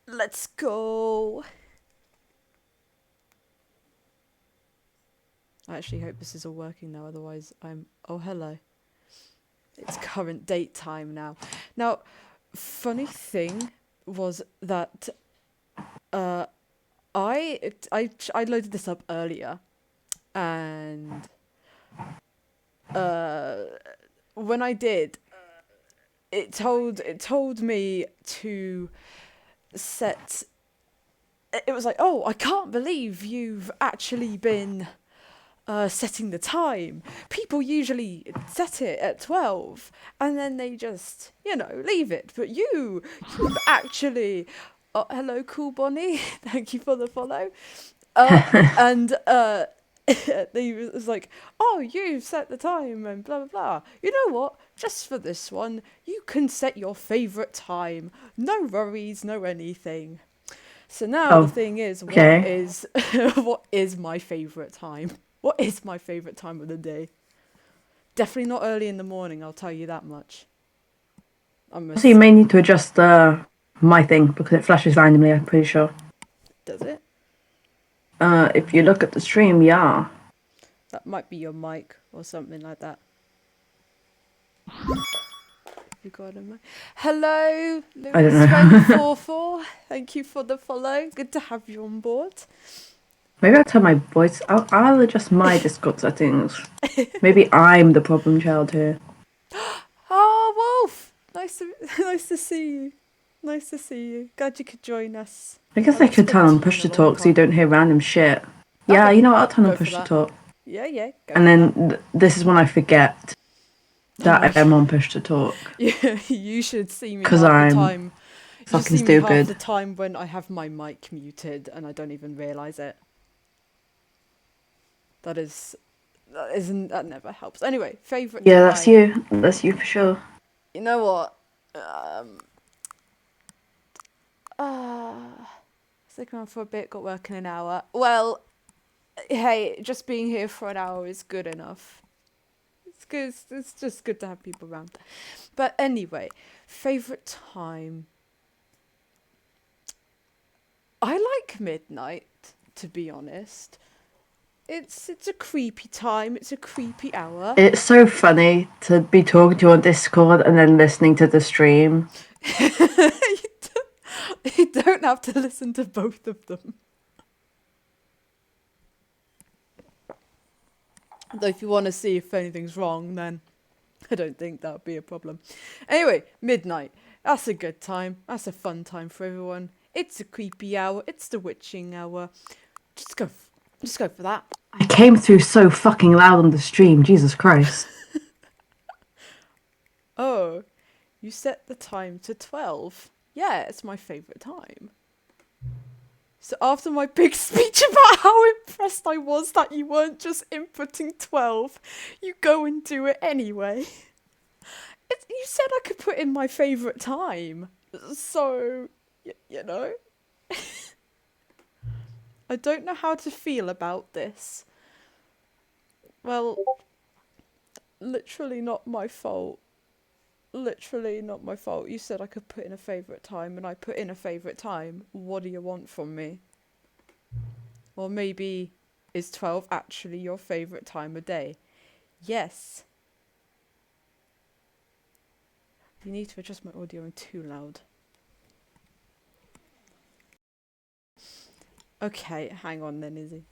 Let's go. I actually hope this is all working now, otherwise I'm... Oh, hello. It's current date time now. Now, funny thing was that I loaded this up earlier, and when I did, it told me to set... It was like, oh, I can't believe you've actually been setting the time. People usually set it at 12 and then they just, leave it. But you've actually... Oh, hello, Cool Bonnie. Thank you for the follow. And they was like, oh, you've set the time and blah, blah, blah. You know what? Just for this one, you can set your favourite time. No worries, no anything. So now the thing is, Okay. what is my favourite time? What is my favourite time of the day? Definitely not early in the morning, I'll tell you that much. So you may need to adjust my thing because it flashes randomly, I'm pretty sure. Does it? If you look at the stream, yeah. That might be your mic or something like that. You got a mic? Hello, I don't Lewis know. 44. Thank you for the follow. Good to have you on board. Maybe I'll turn my voice. I'll adjust my Discord settings. Maybe I'm the problem child here. Oh, Wolf! Nice to see you. Nice to see you. Glad you could join us. I guess I could turn on push to talk so you don't hear random shit. Yeah, you know what? I'll turn on push to talk. Yeah. And then this is when I forget that I'm on push to talk. Yeah, you should see me because half the I'm time. You should fucking see me half stupid. the time when I have my mic muted and I don't even realise it. That never helps. Anyway, favourite Yeah, time. that's you. That's you for sure. You know what? Stick around for a bit, got work in an hour. Well, hey, just being here for an hour is good enough. It's good. It's just good to have people around. But anyway, favourite time. I like midnight, to be honest. It's a creepy time. It's a creepy hour. It's so funny to be talking to you on Discord and then listening to the stream. You don't have to listen to both of them. Though if you want to see if anything's wrong, then I don't think that would be a problem. Anyway, midnight. That's a good time. That's a fun time for everyone. It's a creepy hour. It's the witching hour. Just go for that. I came through so fucking loud on the stream. Jesus Christ. Oh, you set the time to 12. Yeah, it's my favourite time. So after my big speech about how impressed I was that you weren't just inputting 12, you go and do it anyway. You said I could put in my favourite time. So, you know. I don't know how to feel about this. Well, literally not my fault. Literally not my fault. You said I could put in a favourite time and I put in a favourite time. What do you want from me? Or maybe is 12 actually your favourite time of day? Yes. You need to adjust my audio. I'm too loud. Okay, hang on then, Izzy.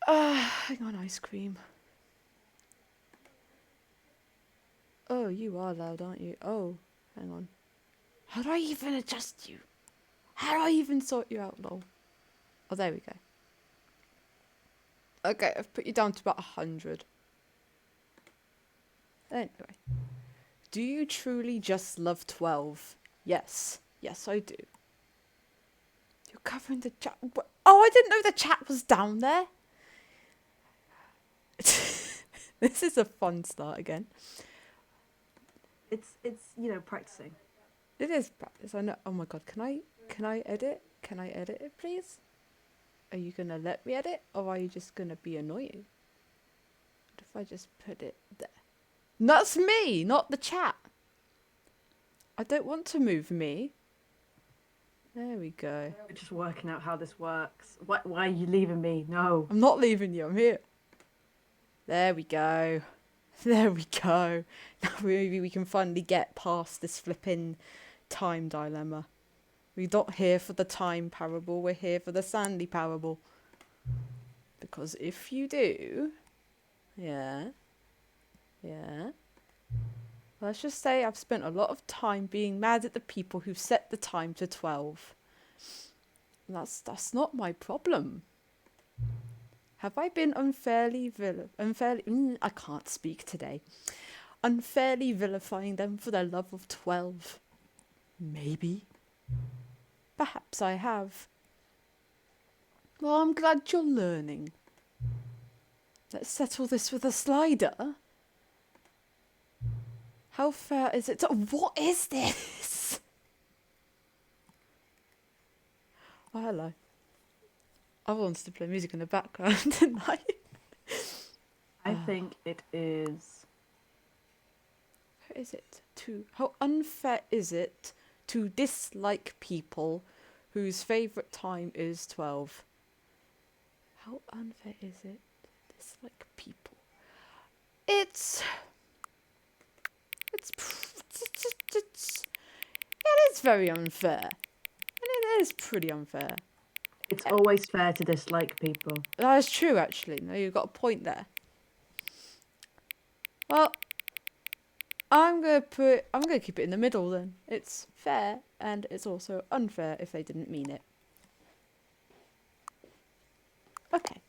Hang on, ice cream. Oh, you are loud, aren't you? Oh, hang on. How do I even adjust you? How do I even sort you out, lol? Oh, there we go. Okay, I've put you down to about 100. Anyway. Do you truly just love 12? Yes. Yes, I do. You're covering the chat. Oh, I didn't know the chat was down there. This is a fun start again. It's practicing. It is practice. I know. Oh my god, can I edit? Can I edit it, please? Are you gonna let me edit, or are you just gonna be annoying? What if I just put it there? That's me, not the chat. I don't want to move me. There we go. We're just working out how this works. Why are you leaving me? No. I'm not leaving you. I'm here. There we go. There we go. Now maybe we can finally get past this flipping time dilemma. We're not here for the time parable. We're here for the Stanley parable. Because if you do... Yeah. Let's just say I've spent a lot of time being mad at the people who set the time to 12. That's not my problem. Have I been unfairly I can't speak today. Unfairly vilifying them for their love of 12? Maybe. Perhaps I have. Well, I'm glad you're learning. Let's settle this with a slider. How fair is it? What is this? Oh, hello. I wanted to play music in the background, didn't I? I think it is... How is it how unfair is it to dislike people whose favourite time is 12? How unfair is it to dislike people? It is very unfair. And it is pretty unfair. It's always fair to dislike people. That is true, actually. No, you've got a point there. Well, I'm gonna keep it in the middle then. It's fair and it's also unfair if they didn't mean it. Okay.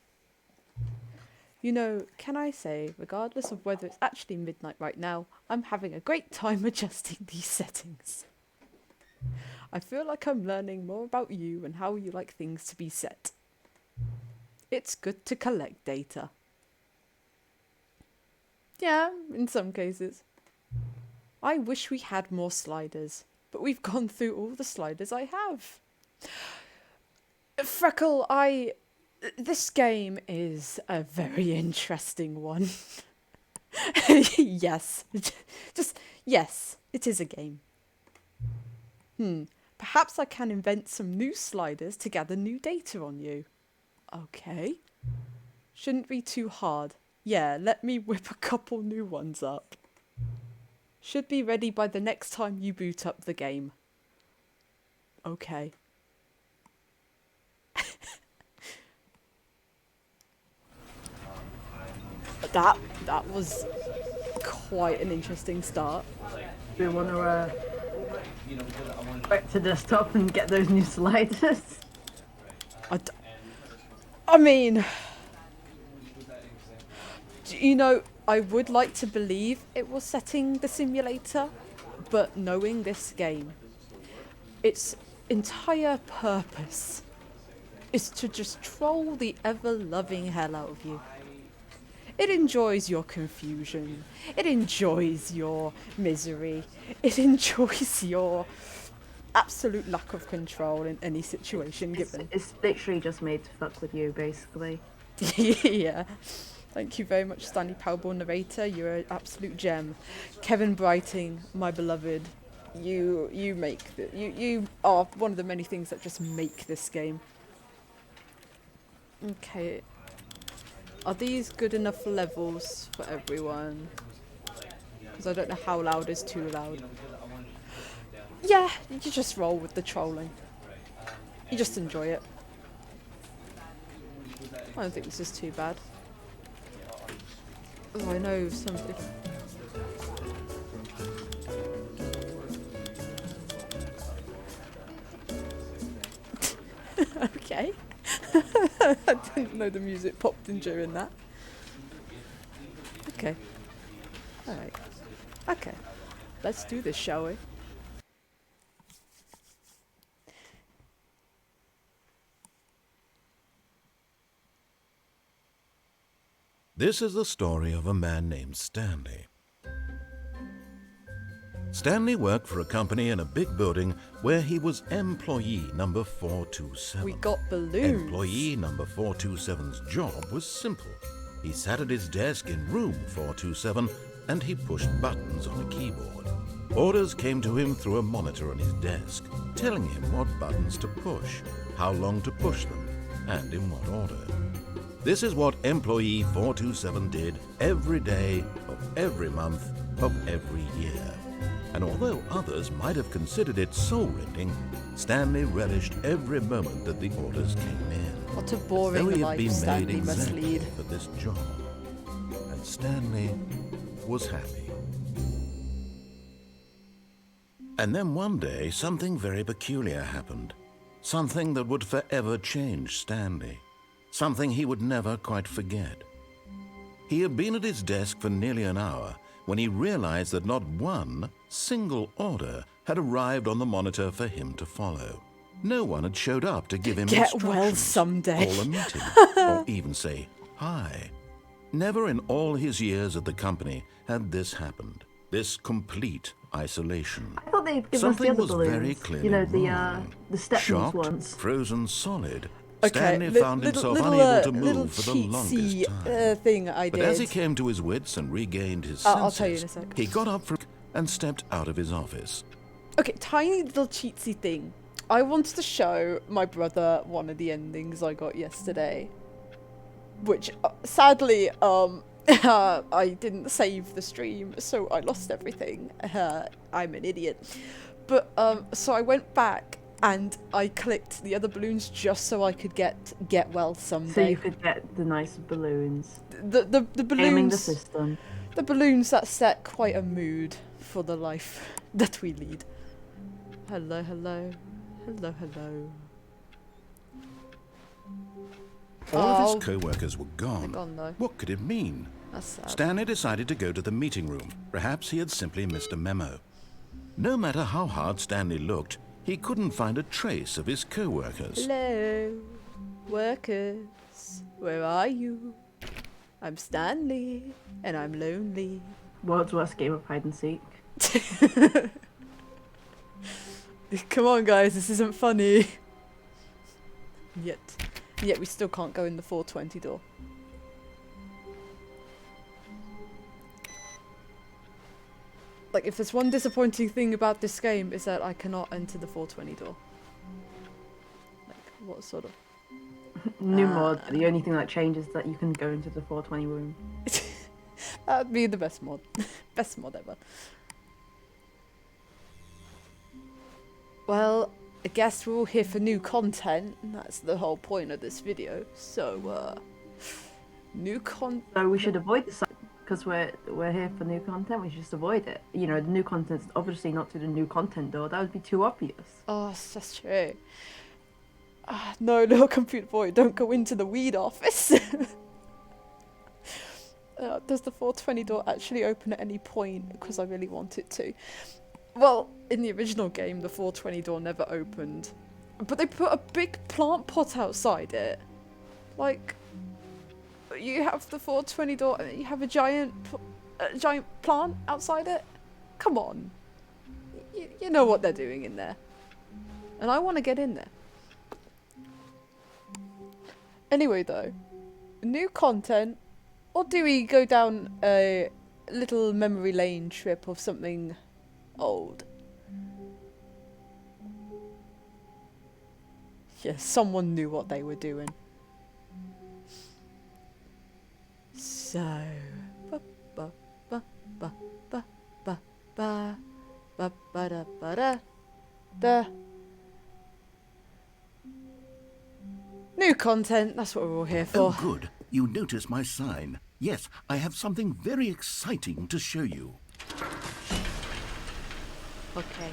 You know, can I say, regardless of whether it's actually midnight right now, I'm having a great time adjusting these settings. I feel like I'm learning more about you and how you like things to be set. It's good to collect data. Yeah, in some cases. I wish we had more sliders, but we've gone through all the sliders I have. Freckle, this game is a very interesting one. Yes. Yes, it is a game. Perhaps I can invent some new sliders to gather new data on you. Okay. Shouldn't be too hard. Yeah, let me whip a couple new ones up. Should be ready by the next time you boot up the game. Okay. That was quite an interesting start. Do we want to back to desktop and get those new sliders? I mean, you know, I would like to believe it was setting the simulator, but knowing this game, its entire purpose is to just troll the ever-loving hell out of you. It enjoys your confusion. It enjoys your misery. It enjoys your absolute lack of control in any situation given. It's literally just made to fuck with you, basically. Yeah. Thank you very much, Stanley Parable narrator. You're an absolute gem. Kevin Brighting, my beloved. You are one of the many things that just make this game. Okay. Are these good enough levels for everyone? Because I don't know how loud is too loud. Yeah, you just roll with the trolling. You just enjoy it. I don't think this is too bad. Oh, I know something. Okay. I didn't know the music popped in during that. Okay. Alright. Okay. Let's do this, shall we? This is the story of a man named Stanley. Stanley worked for a company in a big building where he was employee number 427. We got balloons. Employee number 427's job was simple. He sat at his desk in room 427 and he pushed buttons on a keyboard. Orders came to him through a monitor on his desk, telling him what buttons to push, how long to push them, and in what order. This is what employee 427 did every day of every month of every year. And although others might have considered it soul-rending, Stanley relished every moment that the orders came in. What a Though boring he had life been made Stanley must exactly lead. for this job. And Stanley was happy. And then one day, something very peculiar happened. Something that would forever change Stanley. Something he would never quite forget. He had been at his desk for nearly an hour when he realized that not one single order had arrived on the monitor for him to follow. No one had showed up to give him Get instructions, well someday. call a meeting, or even say hi. Never in all his years at the company had this happened. This complete isolation. I thought they'd give Something us the was other balloons. very clearly You know, wrong. the Stepmom's Shocked, ones. frozen solid, Okay, Stanley found himself unable to little move for the cheatsy, longest time. thing I But did. as he came to his wits and regained his I'll senses, tell you in a sec. he got up and stepped out of his office. Okay, tiny little cheatsy thing. I wanted to show my brother one of the endings I got yesterday, which sadly, I didn't save the stream, so I lost everything. I'm an idiot. But so I went back and I clicked the other balloons just so I could get well someday. So you could get the nice balloons. The Aiming the balloons. system. The balloons that set quite a mood for the life that we lead. Hello, hello. Hello, hello. All of Oh, his co-workers were they're gone. gone though. What could it mean? That's sad. Stanley decided to go to the meeting room. Perhaps he had simply missed a memo. No matter how hard Stanley looked, he couldn't find a trace of his co-workers. Hello, workers. Where are you? I'm Stanley, and I'm lonely. World's worst game of hide and seek. Come on, guys, this isn't funny. Yet we still can't go in the 420 door. Like, if there's one disappointing thing about this game, is that I cannot enter the 420 door. Like, what sort of... New mod. The only thing that changes is that you can go into the 420 room. That'd be the best mod. Best mod ever. Well, I guess we're all here for new content. And that's the whole point of this video. So, new content. So we should avoid the site because we're here for new content. We should just avoid it. You know, the new content's obviously not to the new content door. That would be too obvious. Oh, that's true. No, little computer boy, don't go into the weed office. Does the 420 door actually open at any point? Because I really want it to. Well, in the original game, the 420 door never opened. But they put a big plant pot outside it. Like, you have the 420 door and you have a giant plant outside it? Come on. You know what they're doing in there. And I want to get in there. Anyway, though, new content, or do we go down a little memory lane trip of something old? Yeah, someone knew what they were doing. So, ba ba ba ba ba ba ba ba ba da ba da da. New content, that's what we're all here Oh, for. good. You notice my sign. Yes, I have something very exciting to show you. Okay.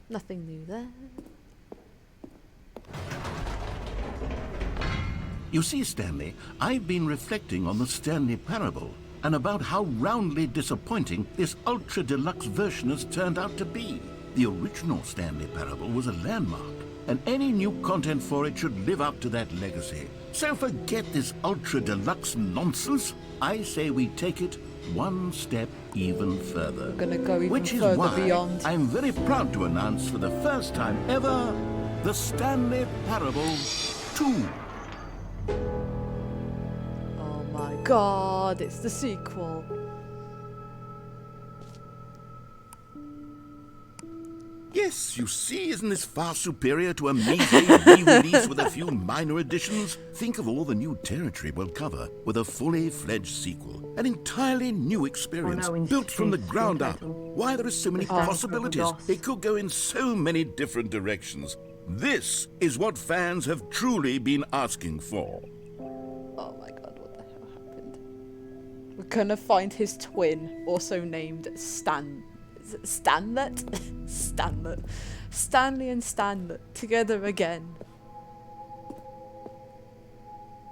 Nothing new there. You see, Stanley, I've been reflecting on the Stanley Parable and about how roundly disappointing this ultra deluxe version has turned out to be. The original Stanley Parable was a landmark, and any new content for it should live up to that legacy. So forget this ultra deluxe nonsense. I say we take it one step even further. We're gonna go even Which is further why beyond. I'm very proud to announce for the first time ever the Stanley Parable 2. Oh my god, it's the sequel. Yes, you see, isn't this far superior to a measly re-release with a few minor additions? Think of all the new territory we'll cover with a fully fledged sequel. An entirely new experience, built from the ground up. Why, there are so many possibilities. It could go in so many different directions. This is what fans have truly been asking for. Oh my god, what the hell happened? We're gonna find his twin, also named Stan. Is it Stanlet? Stanlet. Stanley and Stanlet together again.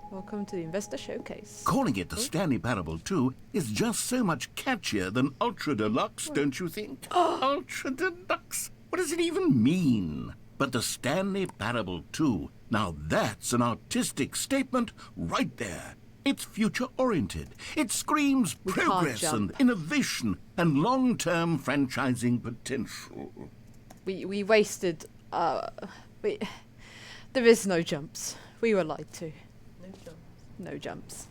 Welcome to the Investor Showcase. Calling it the Stanley Parable 2 is just so much catchier than Ultra Deluxe, don't you think? Ultra Deluxe? What does it even mean? But the Stanley Parable 2, now that's an artistic statement right there. It's future-oriented. It screams progress and innovation and long-term franchising potential. We wasted... there is no jumps. We were lied to. No jumps. No jumps.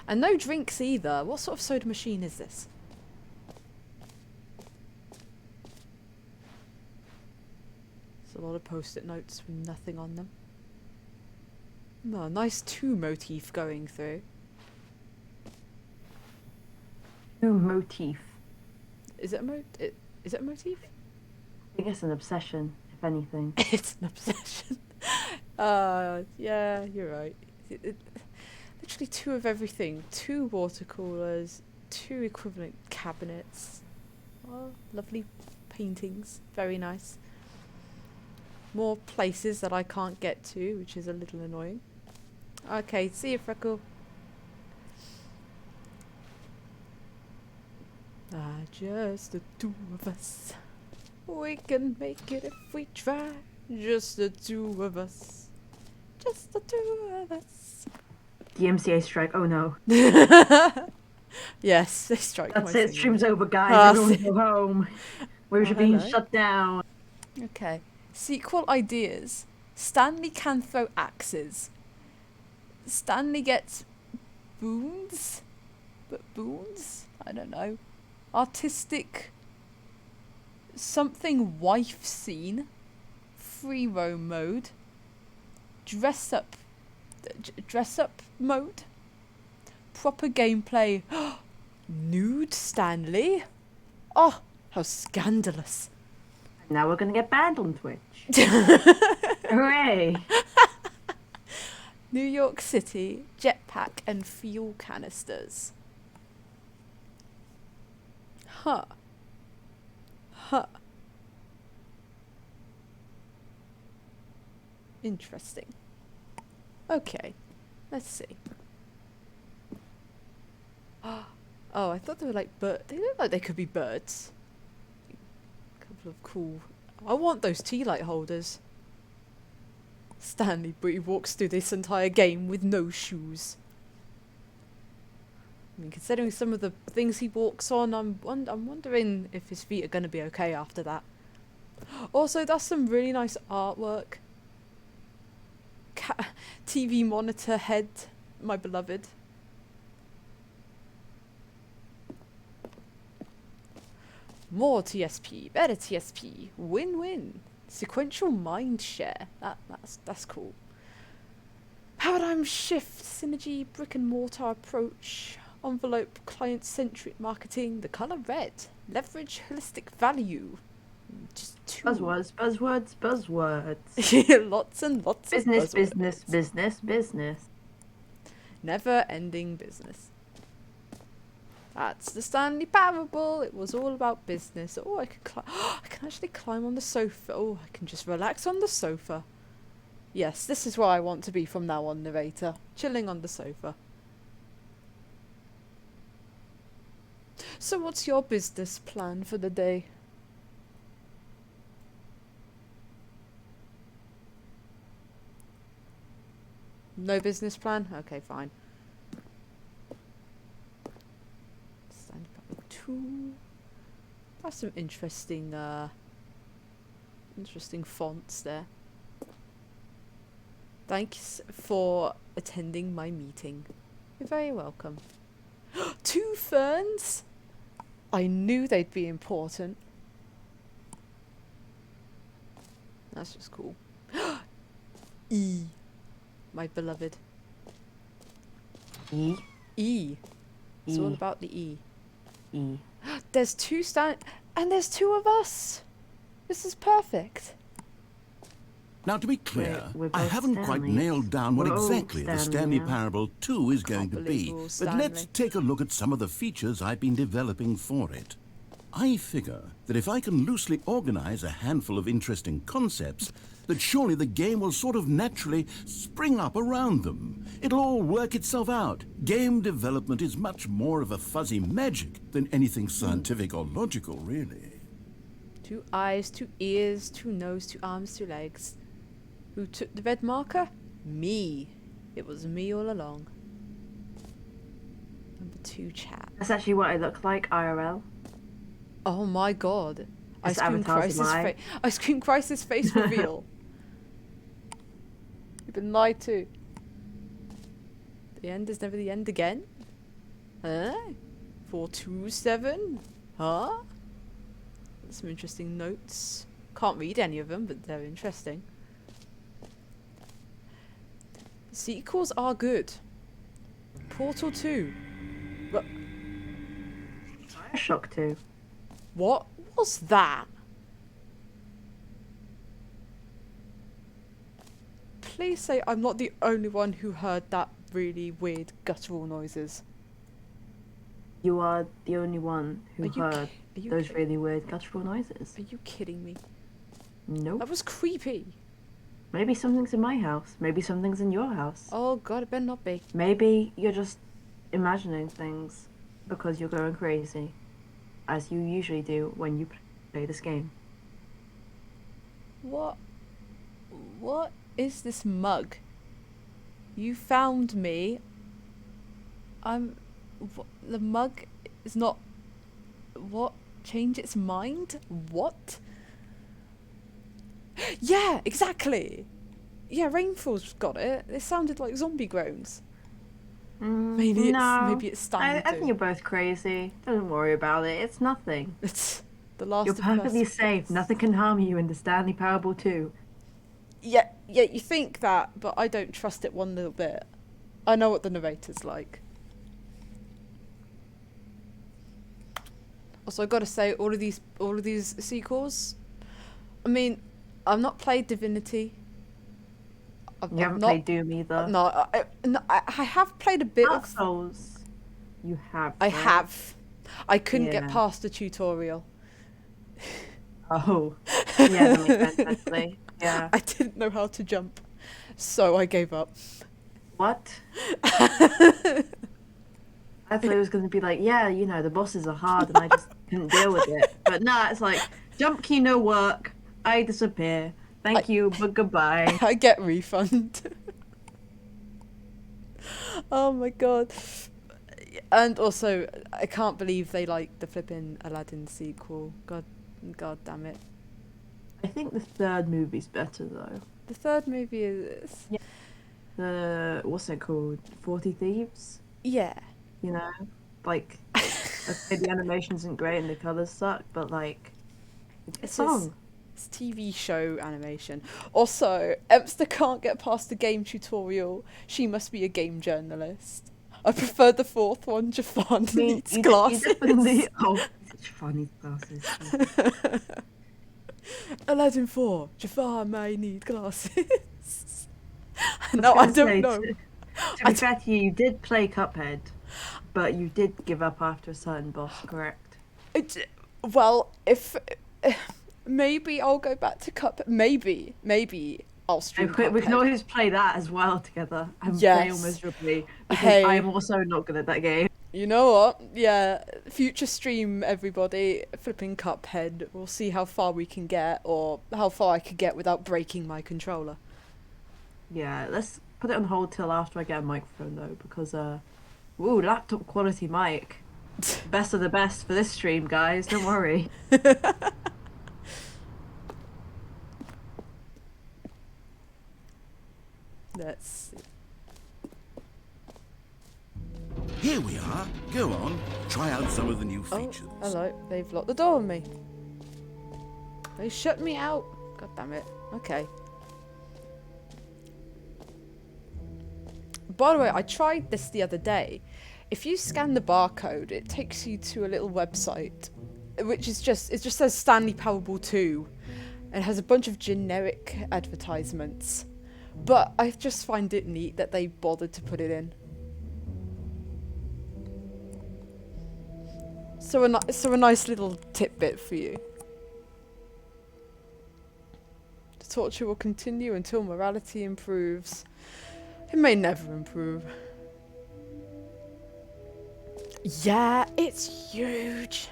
And no drinks either. What sort of soda machine is this? There's a lot of post-it notes with nothing on them. No, nice 2 motif going through. No motif. Is it a is it a motif? I guess an obsession, if anything. It's an obsession. Yeah, you're right. Literally 2 of everything. 2 water coolers, 2 equivalent cabinets. Oh, lovely paintings. Very nice. More places that I can't get to, which is a little annoying. Okay, see you, Freckle. Just the 2 of us. We can make it if we try. Just the 2 of us. Just the 2 of us. The MCA strike. Oh no. Yes, they strike. That's my it. singing. Stream's over, guys. Ah, Everyone see. go home. We're being hello. shut down. Okay. Sequel ideas. Stanley can throw axes. Stanley gets boons? But boons? I don't know. Artistic something wife scene. Free roam mode. Dress up mode. Proper gameplay. Nude Stanley? Oh, how scandalous. Now we're gonna get banned on Twitch. Hooray! New York City, jetpack and fuel canisters. Huh. Interesting. Okay, let's see. Oh, I thought they were like they look like they could be birds. Couple of cool... I want those tea light holders. Stanley, but he walks through this entire game with no shoes. I mean, considering some of the things he walks on, I'm wondering if his feet are going to be okay after that. Also, that's some really nice artwork. TV monitor head, my beloved. More TSP, better TSP, win-win. Sequential mind share. That's cool. Paradigm shift, synergy, brick and mortar approach, envelope, client-centric marketing, the color red, leverage, holistic value. Just 2. Buzzwords. Lots and lots Business, of buzzwords. business. Never-ending business. That's the Stanley Parable. It was all about business. Oh, I can I can actually climb on the sofa. Oh, I can just relax on the sofa. Yes, this is where I want to be from now on, narrator. Chilling on the sofa. So what's your business plan for the day? No business plan? Okay, fine. Stanley Parable 2. That's some interesting fonts there. Thanks for attending my meeting. You're very welcome. 2 ferns? I knew they'd be important. That's just cool. E. My beloved. E. E. It's all E. about the E. E. There's 2 and there's 2 of us. This is perfect. Now, to be clear, We're I both haven't quite Stanleys. nailed down what We're all exactly the Stanley Stanley now. Parable 2 is going to believe be, we're all but let's Stanley. take a look at some of the features I've been developing for it. I figure that if I can loosely organize a handful of interesting concepts, that surely the game will sort of naturally spring up around them. It'll all work itself out. Game development is much more of a fuzzy magic than anything scientific or logical, really. 2 eyes, 2 ears, 2 nose, 2 arms, 2 legs. Who took the red marker? Me. It was me all along. Number 2 chat. That's actually what I look like IRL. Oh my god. Ice Just cream Avatar's crisis lie. Ice cream crisis face reveal. You've been lied to. The end is never the end again? Huh? 427? Huh? Some interesting notes. Can't read any of them, but they're interesting. Sequels are good. Portal 2. Bioshock 2. What was that? Please say I'm not the only one who heard that really weird guttural noises. You are the only one Are who you heard Are you, those really weird guttural noises. are you kidding me? Nope. That was creepy. Maybe something's in my house. Maybe something's in your house. Oh god, it better not be. Maybe you're just imagining things because you're going crazy, as you usually do when you play this game. What is this mug? You found me. The mug is not... What? Change its mind? What? Yeah, exactly. Yeah, Rainfall's got it. It sounded like zombie groans. Maybe it's Stanley I think too. you're both crazy. Don't worry about it. It's nothing. It's the last You're of perfectly Us. safe. Nothing can harm you in the Stanley Parable 2. Yeah, you think that, but I don't trust it one little bit. I know what the narrator's like. Also, I gotta say, all of these sequels. I mean, I've not played Divinity. You haven't played Doom either. No, I have played a bit Dark of. Souls. You have. I right? have. I couldn't get Yeah. past the tutorial. Oh. Yeah, that makes sense, actually. Yeah. I didn't know how to jump, so I gave up. What? I thought it was going to be like, yeah, you know, the bosses are hard and I just couldn't deal with it. But nah, it's like, jump key no work, I disappear. Thank you, but goodbye. I get refund. Oh my god. And also, I can't believe they like the flipping Aladdin sequel. God damn it. I think the third movie's better, though. The third movie is... The, what's it called? 40 Thieves? Yeah. You know? Like, okay, the animation isn't great and the colours suck, but like, it's a song. It's TV show animation. Also, Empster can't get past the game tutorial. She must be a game journalist. I prefer the fourth one. Jafar needs glasses. You definitely... Oh, Jafar needs glasses. Aladdin 4. Jafar may need glasses. No, I don't know. To be fair to you, you did play Cuphead, but you did give up after a certain boss, correct? Well, if... Maybe I'll go back to Cuphead. Maybe I'll stream Cuphead. We can always play that as well together and Yes. fail miserably, because Hey. I'm also not good at that game. You know what? Yeah, future stream, everybody, flipping Cuphead. We'll see how far we can get, or how far I could get without breaking my controller. Yeah, let's put it on hold till after I get a microphone though, because ooh, laptop quality mic, best of the best for this stream, guys. Don't worry. Let's see. Here we are. Go on, try out some of the new features. Oh, hello. They've locked the door on me. They shut me out. God damn it. Okay. By the way, I tried this the other day. If you scan the barcode, it takes you to a little website, which is just, it just says Stanley Powerball 2, and has a bunch of generic advertisements. But I just find it neat that they bothered to put it in. So a nice little tidbit for you. The torture will continue until morality improves. It may never improve. Yeah, it's huge.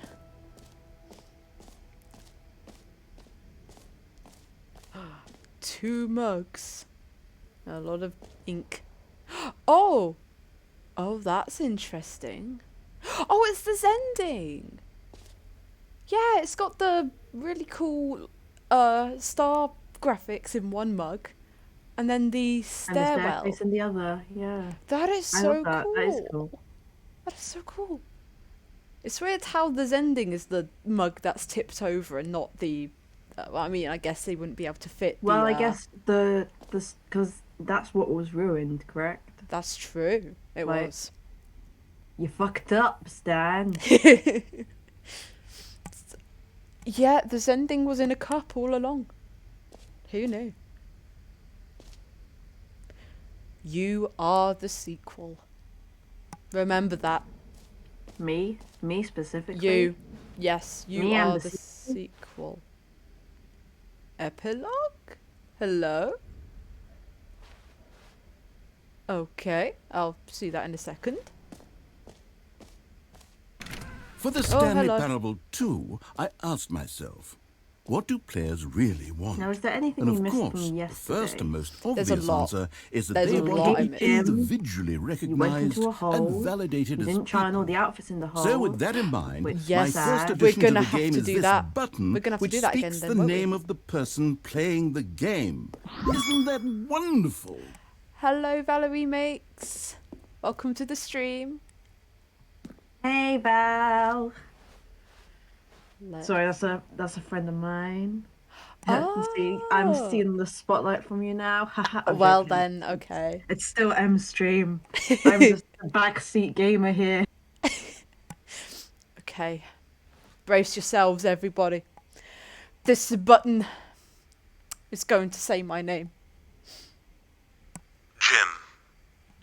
Two mugs. A lot of ink. Oh! Oh, that's interesting. Oh, it's the Zending! Yeah, it's got the really cool star graphics in one mug. And then the stairwell. And the staircase in the other, yeah. That is I so love that. cool. That is cool. That is so cool. It's weird how the Zending is the mug that's tipped over and not the... I mean, I guess they wouldn't be able to fit Well, the, I guess because that's what was ruined, correct? That's true. It Like- was. You fucked up, Stan. Yeah, the Zending was in a cup all along. Who knew? You are the sequel. Remember that. Me specifically. You. Yes, you Me and are the the sequel. Epilogue? Hello? Okay, I'll see that in a second. For the Stanley hello. Parable 2, I asked myself, what do players really want? Now, is there anything And you of missed course, from the yesterday? first and most There's a obvious lot. answer is that There's they a want lot to I be missed. individually You went recognized into a hole. and validated You as didn't try on all people. the outfits in the hole. So with that in mind, Which Yes, my sad. first we're addition to gonna the have game to is do this that. button, We're gonna have to which do that again speaks then, the won't we? name of the person playing the game. Isn't that wonderful? Hello, Valerie Makes. Welcome to the stream. Hey, Val. Let- Sorry, that's a friend of mine. See, I'm Oh. stealing the spotlight from you now. Haha, I'm Well joking. then, okay. It's still M stream. I'm just a backseat gamer here. Okay. Brace yourselves, everybody. This button is going to say my name. Jim.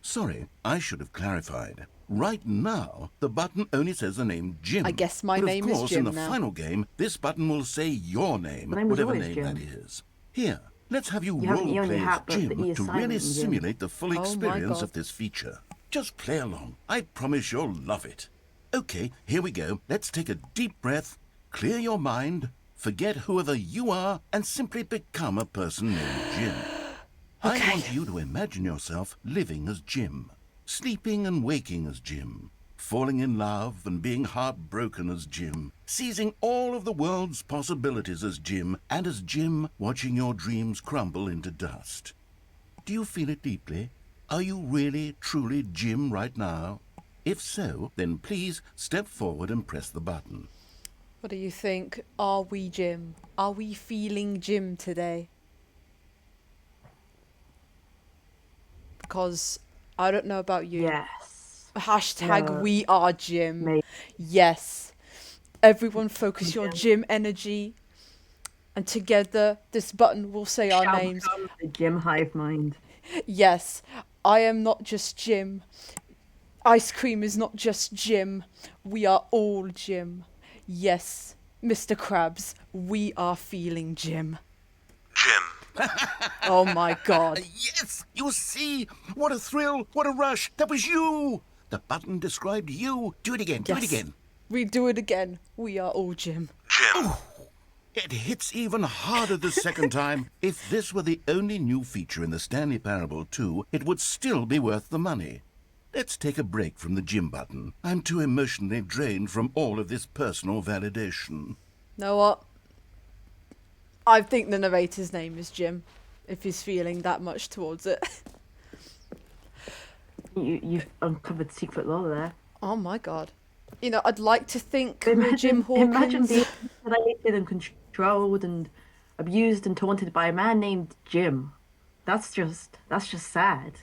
Sorry, I should have clarified. Right now, the button only says the name Jim. I guess my but name of is course, Jim in the now. final game, this button will say your name, My name was whatever always name Jim. that is. Here, let's have you You have an E on your role-play as hat, but the Jim E is to silent really in Jim. simulate the full Oh my experience God. of this feature. Just play along. I promise you'll love it. Okay, here we go. Let's take a deep breath, clear your mind, forget whoever you are, and simply become a person named Jim. I Okay. want you to imagine yourself living as Jim, sleeping and waking as Jim, falling in love and being heartbroken as Jim, seizing all of the world's possibilities as Jim, and as Jim watching your dreams crumble into dust. Do you feel it deeply? Are you really, truly Jim right now? If so, then please step forward and press the button. What do you think? Are we Jim? Are we feeling Jim today? Because I don't know about you. Yes. Hashtag No. we are Jim. Maybe. Yes. Everyone focus your Jim energy. And together, this button will say our Shall names. become the Jim hive mind. Yes, I am not just Jim. Ice cream is not just Jim. We are all Jim. Yes, Mr. Krabs, we are feeling Jim. Jim. Oh my god. Yes, you see? What a thrill, what a rush. That was you. The button described you. Do it again, do it Yes. again. We do it again. We are all Jim. Jim. It hits even harder the second time. If this were the only new feature in the Stanley Parable 2, it would still be worth the money. Let's take a break from the gym button. I'm too emotionally drained from all of this personal validation. Know what? I think the narrator's name is Jim, if he's feeling that much towards it. You've uncovered secret lore there. Oh my god. You know, I'd like to think we're Jim Hawkins. Imagine being manipulated and controlled and abused and taunted by a man named Jim. That's just sad.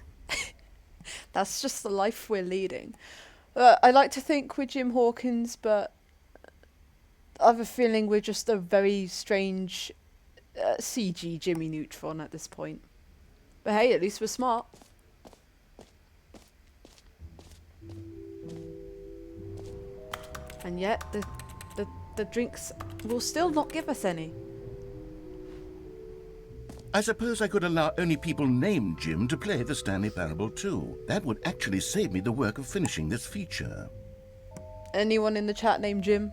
That's just the life we're leading. I like to think we're Jim Hawkins, but I have a feeling we're just a very strange CG Jimmy Neutron at this point. But hey, at least we're smart. And yet, the drinks will still not give us any. I suppose I could allow only people named Jim to play the Stanley Parable 2. That would actually save me the work of finishing this feature. Anyone in the chat named Jim?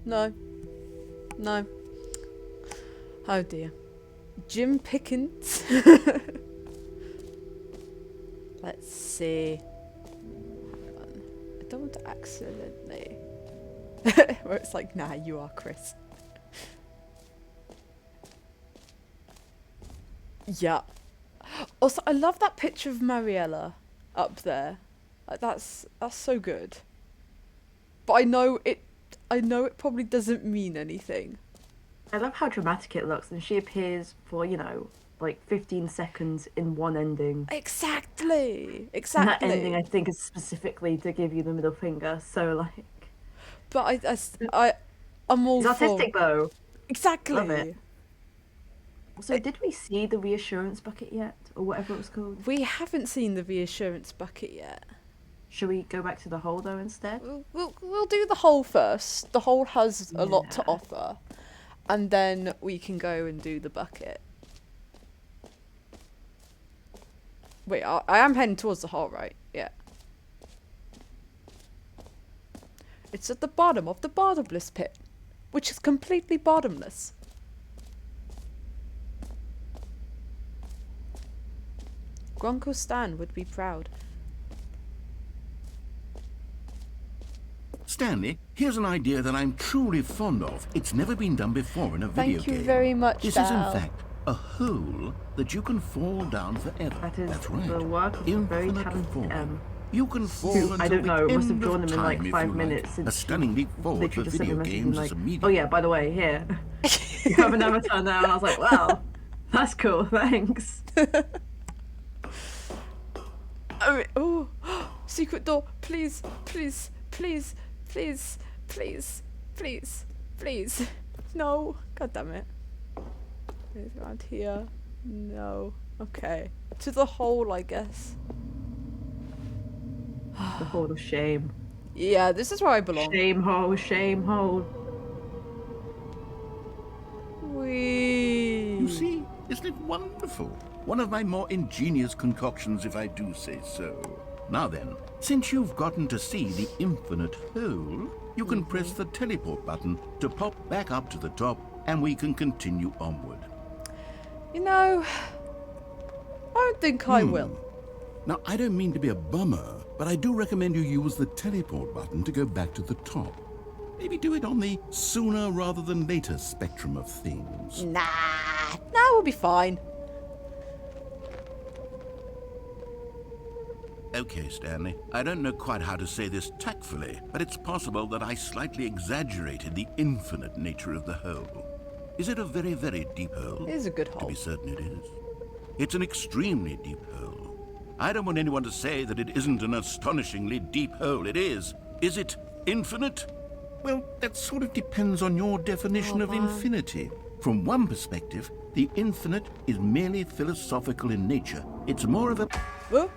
No. No. Oh dear. Jim Pickens? Let's see. Hang on. I don't want to accidentally... Where it's like, nah, you are Chris. Yeah. Also, I love that picture of Mariella up there. Like, that's so good. But I know it probably doesn't mean anything. I love how dramatic it looks, and she appears for, you know, like 15 seconds in one ending. Exactly. And that ending, I think, is specifically to give you the middle finger. So, like, But I'm all it's for... artistic though. Exactly. Love it. So, did we see the reassurance bucket yet, or whatever it was called? We haven't seen the reassurance bucket yet. Should we go back to the hole though instead? We'll do the hole first. The hole has a lot to offer, and then we can go and do the bucket. Wait, I am heading towards the hole, right? Yeah. It's at the bottom of the bottomless pit, which is completely bottomless. Gronko Stan would be proud. Stanley, here's an idea that I'm truly fond of. It's never been done before in a video game. Thank you very much, This is, in fact, a hole that you can fall down forever. That is That's right. the work of a very Infinite talented falling. You can fall who, until I don't know, the must have end drawn of them in like time, if 5 you like. minutes. A Since stunning leap forward for literally just sent video a message games and as a like, medium. oh yeah, by the way, here, you have an avatar now, and I was like, wow, that's cool, thanks. Oh, secret door! Please, please, please, please, please, please, please. No! God damn it! It's around here. No. Okay. To the hole, I guess. The hole of shame. Yeah, this is where I belong. Shame hole, shame hole. Whee! You see, isn't it wonderful? One of my more ingenious concoctions, if I do say so. Now then, since you've gotten to see the infinite hole, you can press the teleport button to pop back up to the top, and we can continue onward. You know, I don't think I will. Now, I don't mean to be a bummer, but I do recommend you use the teleport button to go back to the top. Maybe do it on the sooner rather than later spectrum of things. Nah, we'll be fine. Okay, Stanley, I don't know quite how to say this tactfully, but it's possible that I slightly exaggerated the infinite nature of the hole. Is it a very, very deep hole? It is a good To hole. be certain it is. It's an extremely deep hole. I don't want anyone to say that it isn't an astonishingly deep hole. It is. Is it infinite? Well, that sort of depends on your definition of infinity. From one perspective, the infinite is merely philosophical in nature. It's more of a... Oh,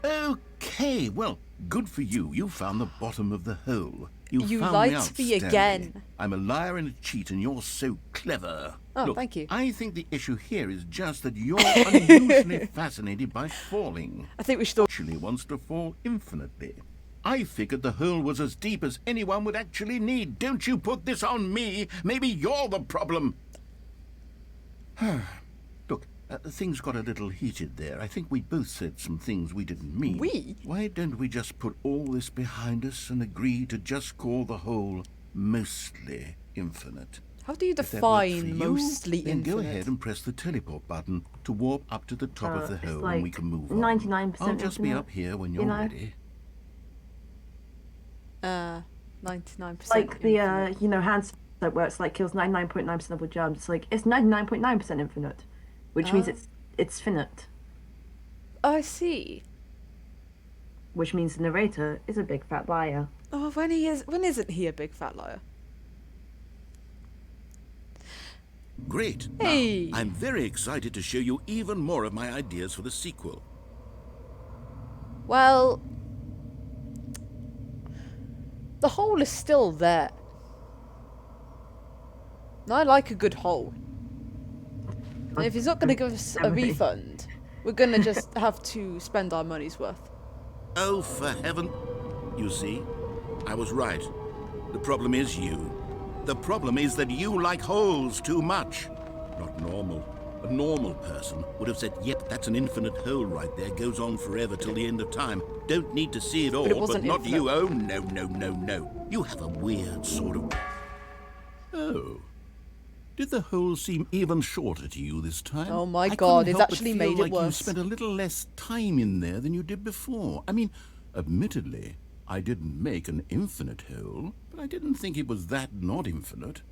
Okay, well, good for you. You found the bottom of the hole. You found lied me to out, me Stanley. again. I'm a liar and a cheat, and you're so clever. Oh, Look, thank you. I think the issue here is just that you're unusually fascinated by falling. I think we should all... Actually wants to fall infinitely. I figured the hole was as deep as anyone would actually need. Don't you put this on me. Maybe you're the problem. Look, things got a little heated there. I think we both said some things we didn't mean. We? Why don't we just put all this behind us and agree to just call the hole mostly infinite? How do you If that works for define you, mostly then infinite? go ahead and press the teleport button to warp up to the top of the It's hole and we like can move on. 99% I'll just be infinite, up here when you're you know? ready. 99%. Like the infinite. you know, hand soap where it's like kills 99.9% of all germs. It's like it's 99.9% infinite, which means it's finite, I see. which means the narrator is a big fat liar. Oh, when isn't he a big fat liar? Great. Hey. Now, I'm very excited to show you even more of my ideas for the sequel. Well, the hole is still there. And I like a good hole. And if he's not going to give us a Emily. refund, we're going to just have to spend our money's worth. Oh, for heaven. You see, I was right. The problem is you. The problem is that you like holes too much. Not normal. A normal person would have said, yep, that's an infinite hole right there. Goes on forever till the end of time. Don't need to see it all, it wasn't not infinite. you. Oh, no, no, no, no. You have a weird sort of... Oh. Did the hole seem even shorter to you this time? Oh my I God, couldn't it's help but actually feel made it like you worse. spent a little less time in there than you did before. I mean, admittedly, I didn't make an infinite hole, but I didn't think it was that not infinite.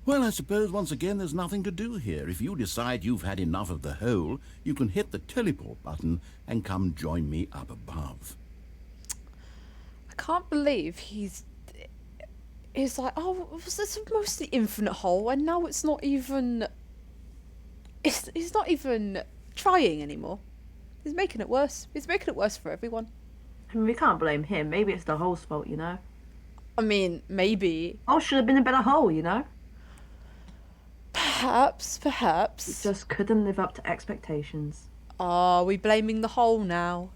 Well, I suppose once again there's nothing to do here. If you decide you've had enough of the hole, you can hit the teleport button and come join me up above. I can't believe he's like, oh, was this a mostly infinite hole, and now it's not even. He's not even trying anymore. He's making it worse. He's making it worse for everyone. I mean, we can't blame him. Maybe it's the hole's fault, you know. I mean, maybe, Hole should have been a better hole, you know. perhaps. It just couldn't live up to expectations. Are we blaming the hole now?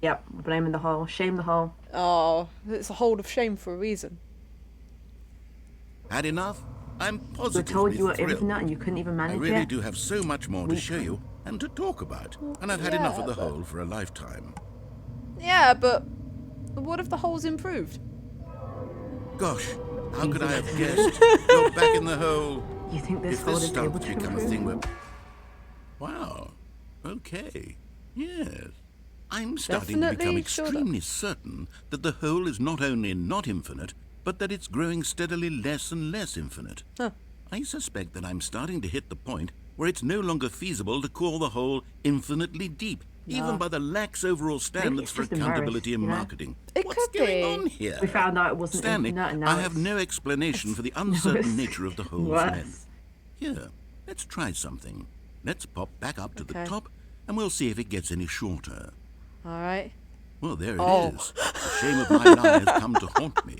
Yep, we're blaming the hole. Shame the hole. Oh, it's a hole of shame for a reason. Had enough? I'm We positively told you were thrilled. infinite and you couldn't even I manage really it. do have so much more to show you and to talk about. And I've had enough of the Yeah, but- hole for a lifetime. Yeah, but what if the hole's improved? Gosh, how could I have guessed? You're back in the hole. You think this If hole this is able starts to to become a improve? thing where... Wow. Okay. Yes. I'm starting to become Definitely, sure. extremely certain that the hole is not only not infinite, but that it's growing steadily less and less infinite. Huh. I suspect that I'm starting to hit the point where it's no longer feasible to call the hole infinitely deep, even by the lax overall standards it's for just accountability and embarrassed, marketing. It What's could going be. on here? We found out it wasn't Stanley, infinite and now I have it's no explanation for the uncertain it's nature of the hole's worse. length. Here, let's try something. Let's pop back up to the Okay. top, and we'll see if it gets any shorter. All right. Well, there it Oh. is. The shame of my lie has come to haunt me.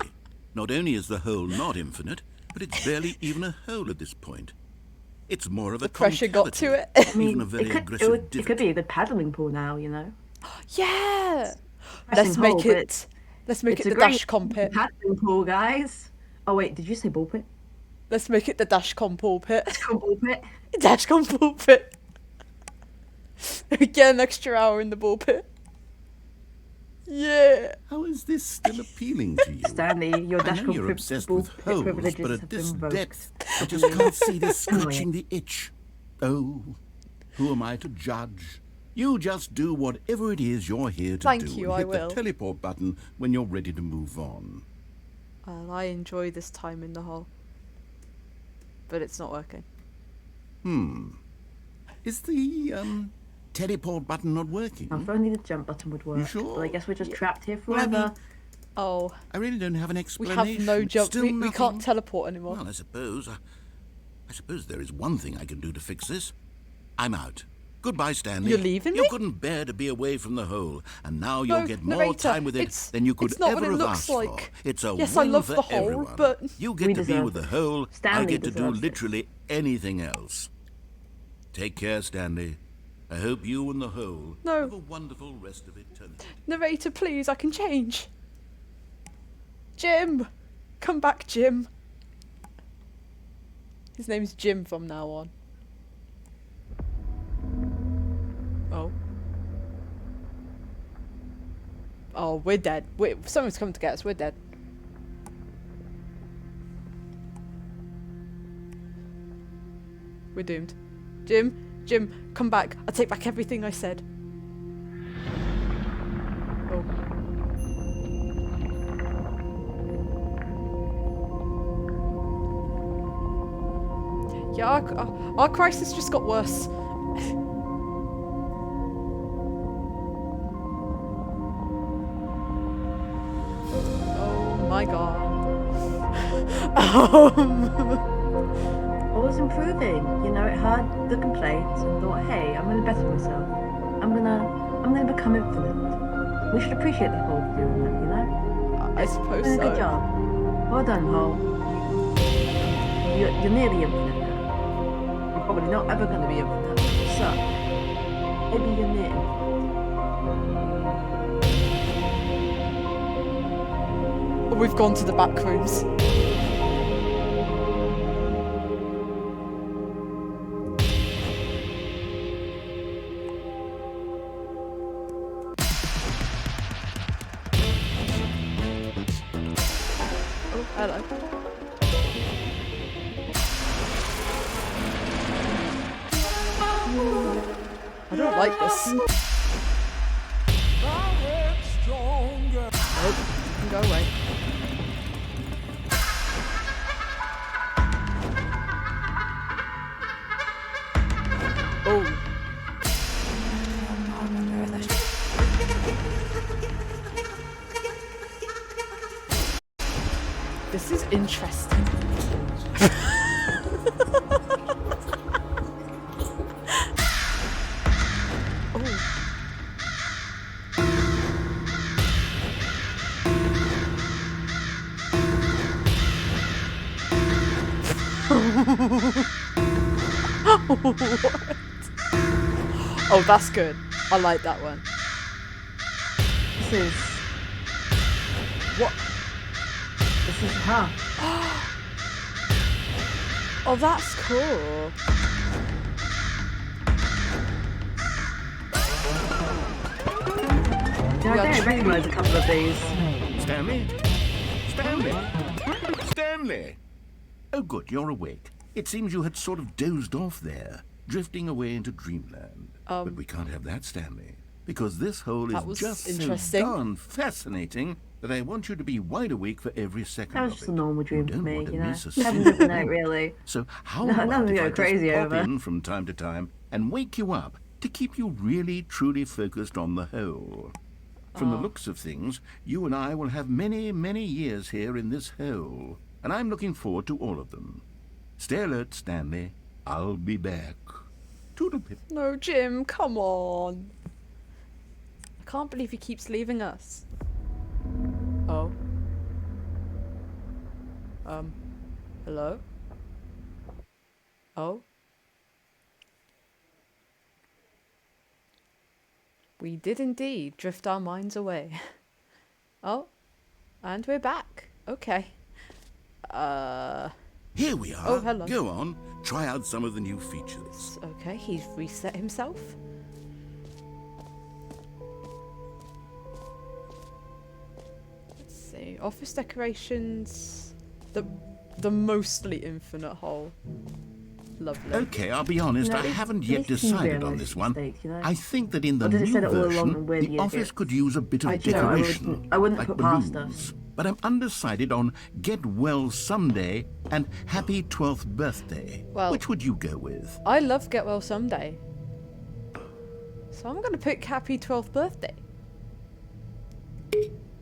Not only is the hole not infinite, but it's barely even a hole at this point. It's more of a The pressure got to concavity, it. I mean, even a very it could, aggressive it divot. could be a good paddling pool now, you know. Yeah. Pressing Let's hole, make but it. Let's make it's it a the great dash com pit. paddling pool, guys. Oh wait, did you say ball pit? Let's make it the dash com pool pit. Cool, ball pit. Dash com pool pit. Get an extra hour in the ball pit. Yeah. How is this still appealing to you? Stanley, your I dash know you're obsessed with holes, privileges but have at this been revoked. depth, I just can't see this scratching the itch. Oh, who am I to judge? You just do whatever it is you're here to Thank do you, and I hit will. the teleport button when you're ready to move on. Well, I enjoy this time in the hole. But it's not working. Is the teleport button not working? If only the jump button would work. sure? But I guess we're just trapped here Well, I forever. mean, Oh, I really don't have an we explanation. have no jump. Still We nothing? can't teleport anymore. Well, I suppose there is one thing I can do to fix this. I'm out. Goodbye, Stanley. You're leaving You me? couldn't bear to be away from the hole, and now you'll No, get more narrator, time with it it's- than you could it's not what ever it have looks asked like. for. It's a Yes, I win love for the hole, everyone. but- You We get to be deserve with the it. hole. I Stanley get to do deserves it. literally anything else. Take care, Stanley. I hope you and the hole No. have a wonderful rest of eternity. Narrator, please, I can change. Jim! Come back, Jim. His name's Jim from now on. Oh. Oh, we're dead. Someone's coming to get us. We're dead. We're doomed. Jim, come back. I take back everything I said. Oh. Yeah, our crisis just got worse. Oh my god. I was improving, you know, it heard the complaints and thought, hey, I'm gonna better myself. I'm gonna become infinite. We should appreciate the whole doing that, you know? I suppose Doing so. a good job. Well done, Hole. You're nearly infinite now. You're probably not ever gonna be infinite. So maybe you're near infinite. We've gone to the back rooms. Oh, hello. I don't like this. Nope, you can go away. Oh. This is interesting. What? Oh, that's good. I like that one. This is What? this is her. Oh, that's cool. Yeah, I don't recognise a couple of these. Stanley? Stanley? Stanley! Oh, good, you're awake. It seems you had sort of dozed off there, drifting away into dreamland. But we can't have that, Stanley, because this hole That is was just interesting. so darn fascinating that I want you to be wide awake for every second That was of just it. a normal dream You for don't me, want to you know. miss a Haven't single driven out bit. really. So how No, about nothing if to I go crazy just pop over. in from time to time and wake you up to keep you really, truly focused on the hole? From the looks of things, you and I will have many, many years here in this hole, and I'm looking forward to all of them. Stay alert, Stanley. I'll be back. Toodle-pip. No, Jim, come on. I can't believe he keeps leaving us. Oh. Hello? Oh. We did indeed drift our minds away. Oh. And we're back. Okay. Here we are. Oh, hello. Go on. Try out some of the new features. Okay, he's reset himself. Let's see. Office decorations. The mostly infinite hole. Lovely. Okay, I'll be honest, No, I it- haven't it yet makes me decided on realise this it's one. mistake, you know? I think that in the Or did it new say that all along version, and we're the the office idiots? could use a bit of I don't know, decoration, I wouldn't like put past balloons. us. But I'm undecided on Get Well Someday and Happy 12th Birthday. Well- Which would you go with? I love Get Well Someday. So I'm gonna pick Happy 12th Birthday.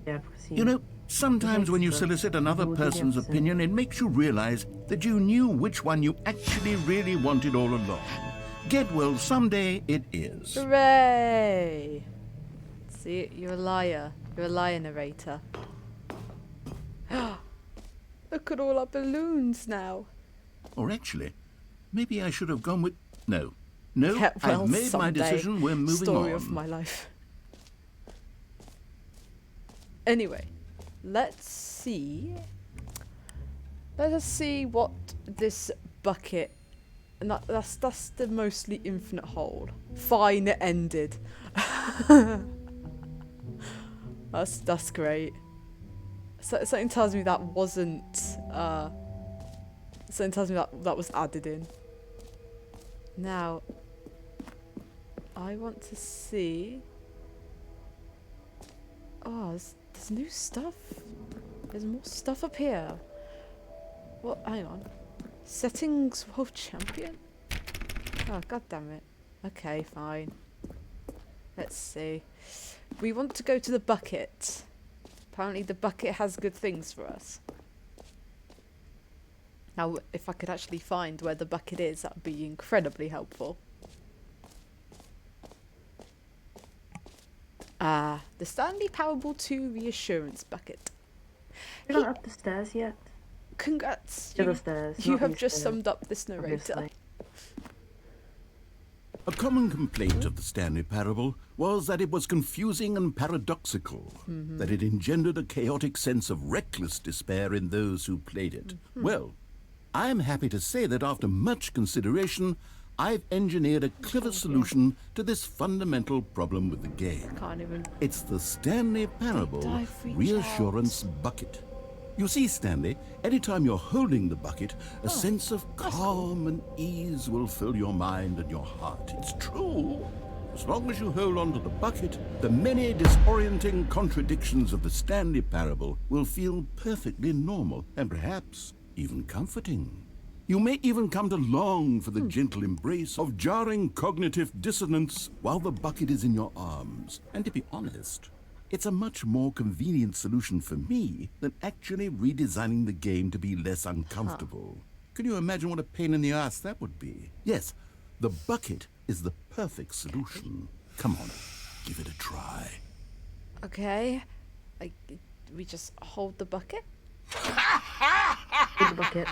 Yeah, because You know, sometimes when you Yes, solicit another would be the person's opposite. opinion, it makes you realize that you knew which one you actually really wanted all along. Get Well Someday it is. Hooray! See, you're a liar. You're a liar, narrator. Look at all our balloons now. Or actually, maybe I should have gone with... No. Get well I've made my someday. decision. We're moving Story on. of my life. Anyway, let's see. Let us see what this bucket. And that's the mostly infinite hole. Fine, it ended. That's great. So, something tells me that wasn't. Something tells me that was added in. Now, I want to see. Oh, there's new stuff. There's more stuff up here. What? Hang on. Settings world champion? Oh, god damn it. Okay, fine. Let's see. We want to go to the bucket. Apparently the bucket has good things for us. Now, if I could actually find where the bucket is, that would be incredibly helpful. Ah, the Stanley Parable 2 Reassurance Bucket. You're not up the stairs yet. Congrats. To the stairs. You not have these just stairs, summed up this narrator. obviously. A common complaint of the Stanley Parable was that it was confusing and paradoxical, that it engendered a chaotic sense of reckless despair in those who played it. Well, I am happy to say that after much consideration, I've engineered a clever solution to this fundamental problem with the game. Can't even. It's the Stanley Parable dive reach Reassurance Bucket. You see, Stanley, anytime you're holding the bucket, a sense of calm and ease will fill your mind and your heart. It's true. As long as you hold on to the bucket, the many disorienting contradictions of the Stanley Parable will feel perfectly normal and perhaps even comforting. You may even come to long for the gentle embrace of jarring cognitive dissonance while the bucket is in your arms. And to be honest, it's a much more convenient solution for me than actually redesigning the game to be less uncomfortable. Can you imagine what a pain in the ass that would be? Yes, the bucket is the perfect solution. Come on, give it a try. Okay. We just hold the bucket? Hold the bucket.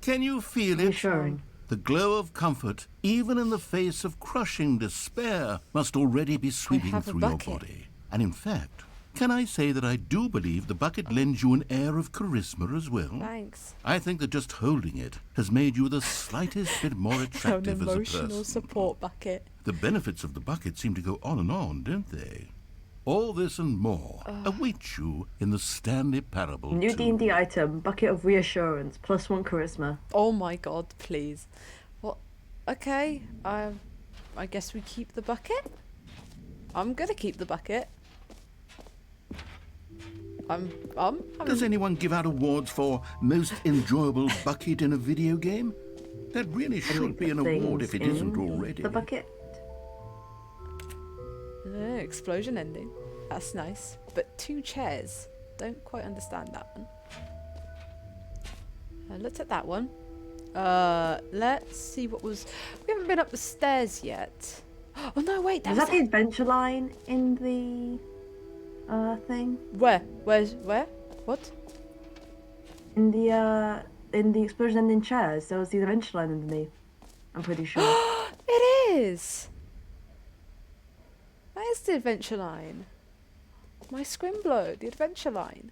Can you feel it? Reassuring. The glow of comfort, even in the face of crushing despair, must already be sweeping have a through your bucket. body. And in fact, can I say that I do believe the bucket lends you an air of charisma as well? Thanks. I think that just holding it has made you the slightest bit more An attractive as a emotional person. support bucket. The benefits of the bucket seem to go on and on, don't they? All this and more await you in the Stanley Parable New 2. D&D item, bucket of reassurance, +1 charisma. Oh my god, please. What? Okay. I guess we keep the bucket? I'm gonna keep the bucket. Does anyone give out awards for most enjoyable bucket in a video game? That really should be an award if it isn't already. The bucket. Explosion ending. That's nice. But 2 chairs. Don't quite understand that one. I looked at that one. Let's see what was... We haven't been up the stairs yet. Oh no, wait. Was that the adventure line in the thing? Where? Where? What? In the explosion ending chairs, there was the adventure line underneath. I'm pretty sure. It is! That is the adventure line. My Scrimblow, the adventure line.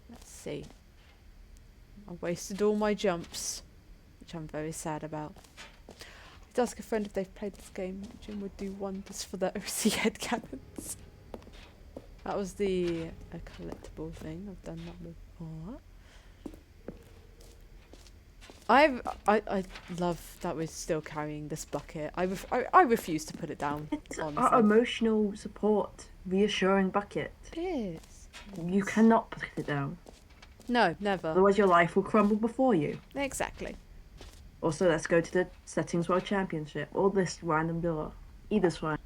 Let's see. I wasted all my jumps, which I'm very sad about. I did ask a friend if they've played this game. Jim would do wonders for their OC headcanons. That was the collectible thing. I've done that before. I love that we're still carrying this bucket. I refuse to put it down. It's honestly. our emotional support, reassuring bucket. It is. You cannot put it down. No, never. Otherwise your life will crumble before you. Exactly. Also, let's go to the Settings World Championship. All this random door. Either one.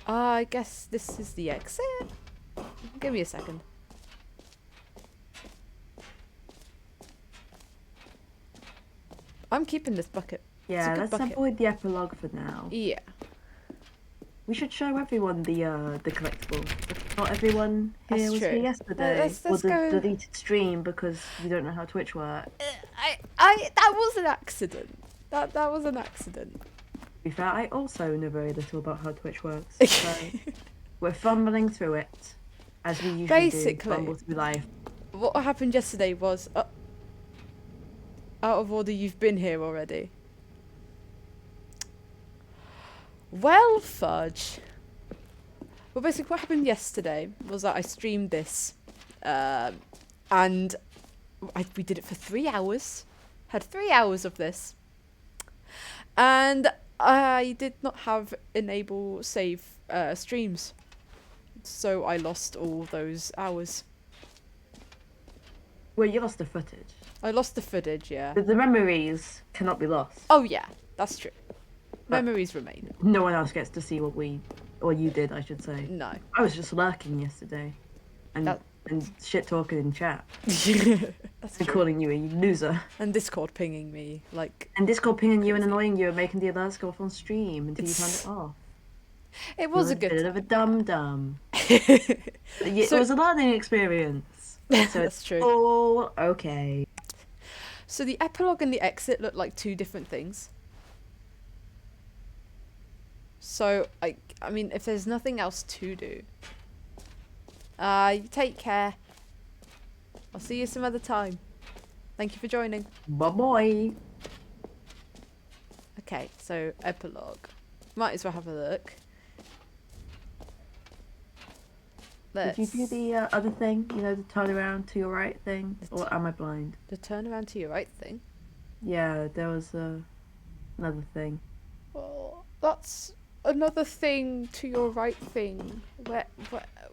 I guess this is the exit. Give me a second. I'm keeping this bucket. It's a Yeah, good let's bucket. avoid the epilogue for now. Yeah. We should show everyone the collectible. Not everyone here That's was true. here yesterday. Let's or the go- deleted stream because you don't know how Twitch works. That was an accident. That was an accident. be fair, I also know very little about how Twitch works. So we're fumbling through it, as we usually Basically. do. Fumble through life. What happened yesterday was... out of order, you've been here already. Well, fudge. Well, basically what happened yesterday was that I streamed this. And we did it for 3 hours. Had 3 hours of this. And I did not have enable save streams. So I lost all those hours. Well, you lost the footage. I lost the footage, yeah. The memories cannot be lost. Oh yeah, that's true. But Memories remain. no one else gets to see what you did, I should say. No. I was just lurking yesterday, and shit talking in chat, That's and true. calling you a loser, And Discord pinging me, like... and Discord pinging you and annoying you and making the alerts go off on stream until you turned it off. It was a You're good bit of a dum dum. time. It So- was a learning experience. So That's it's true. all okay. So the epilogue and the exit look like two different things. So, I mean, if there's nothing else to do, you take care. I'll see you some other time. Thank you for joining. Bye bye. Okay, so epilogue. Might as well have a look. Did you do the other thing? You know, the turn around to your right thing? Or am I blind? the turn around to your right thing? Yeah, there was another thing. Well, that's another thing to your right thing.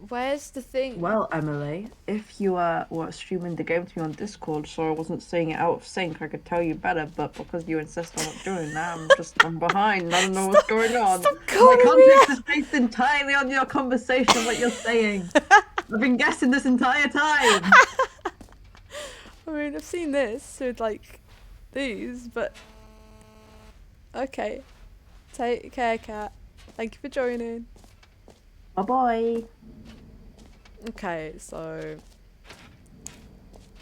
Where's the thing? Well, Emily, if you were streaming the game to me on Discord, so I wasn't saying it out of sync, I could tell you better, but because you insist on not doing that, I'm behind. I don't know what's going on. Stop My calling me context is based entirely on your conversation, what you're saying. I've been guessing this entire time. I mean, I've seen this with like these, but okay. Take care, cat. Thank you for joining. Bye bye. Okay, so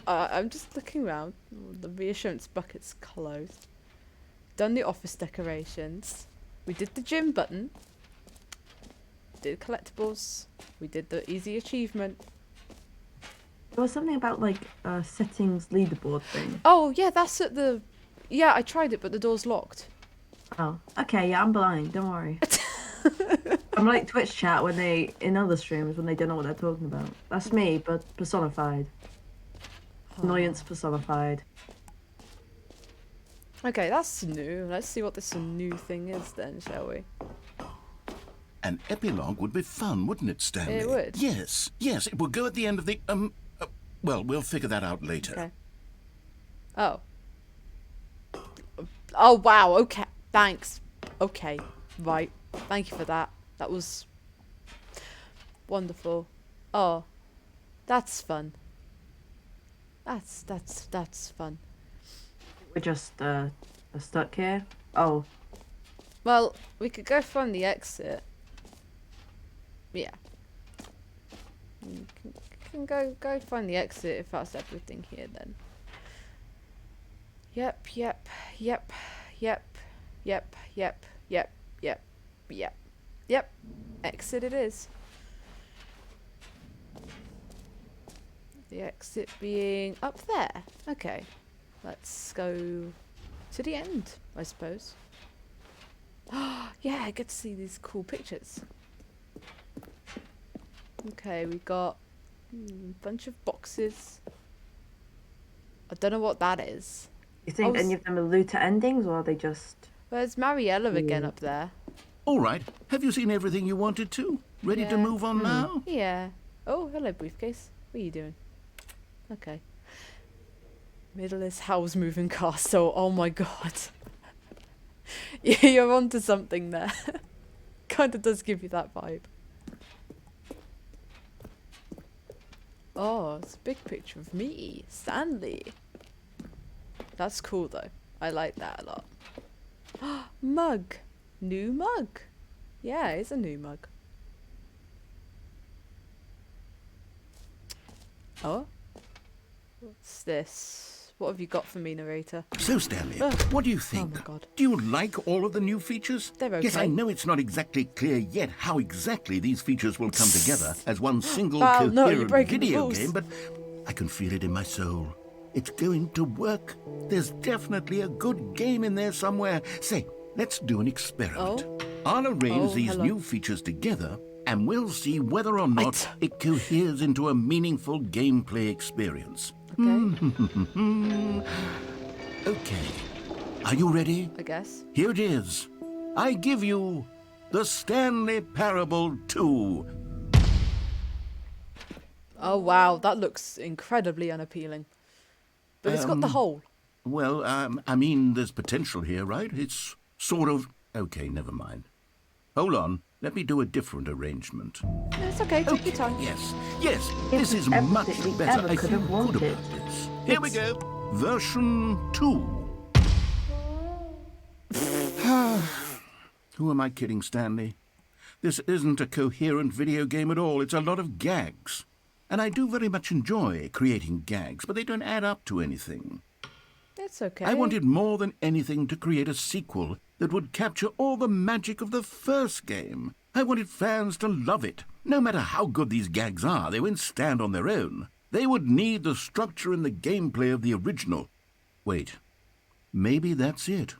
I'm just looking around. The reassurance bucket's closed. Done the office decorations. We did the gym button. Did collectibles. We did the easy achievement. There was something about like settings leaderboard thing. Oh yeah, that's at the. Yeah, I tried it, but the door's locked. Oh, okay, yeah, I'm blind. Don't worry. I'm like Twitch chat when they in other streams when they don't know what they're talking about. That's me, but personified. Annoyance personified. Okay, that's new. Let's see what this new thing is then, shall we? An epilogue would be fun, wouldn't it, Stanley? It would. Yes, it would go at the end of the, well, we'll figure that out later. Okay. Oh. Oh, wow. Okay. Thanks. Okay. Right. Thank you for that. That was wonderful. Oh. That's fun. That's fun. We're just stuck here. Oh, Well, we could go find the exit. Yeah. You can go find the exit if that's everything here then. Yep. Exit it is. The exit being up there. Okay. Let's go to the end, I suppose. Yeah, I get to see these cool pictures. Okay, we got a bunch of boxes. I don't know what that is. you think Oh, any of them are looter endings, or are they just? Where's Mariella again up there? All right, have you seen everything you wanted to? Ready to Yeah. move on now? Yeah. Oh, hello, briefcase. What are you doing? Okay. Middle is How's moving castle. Oh my god. You're onto something there. Kinda does give you that vibe. Oh, it's a big picture of me, Stanley. That's cool though. I like that a lot. Mug. New mug. Yeah, it's a new mug. Oh? What's this? What have you got for me, narrator? So, Stanley, Ugh. what do you think? my God. Do you like all of the new features? They're Yes, I okay. know it's not exactly clear yet how exactly these features will come together as one single Val, no, you're coherent breaking the video rules. game, but I can feel it in my soul. It's going to work. There's definitely a good game in there somewhere. Say, let's do an experiment. Oh. I'll arrange these hello. new features together, and we'll see whether or not it coheres into a meaningful gameplay experience. Okay. Okay. Are you ready? I guess. Here it is. I give you the Stanley Parable 2. Oh, wow. That looks incredibly unappealing. But it's got the hole. Well, I mean, there's potential here, right? It's sort of... Okay, never mind. Hold on. Let me do a different arrangement. No, it's okay. Take your time. Yes, yes, It's this is much everything we better. ever I could feel have good wanted. about this. Here we go. Version 2. Who am I kidding, Stanley? This isn't a coherent video game at all. It's a lot of gags. And I do very much enjoy creating gags, but they don't add up to anything. It's okay. I wanted more than anything to create a sequel that would capture all the magic of the first game. I wanted fans to love it. No matter how good these gags are, they won't stand on their own. They would need the structure and the gameplay of the original. Wait, maybe that's it.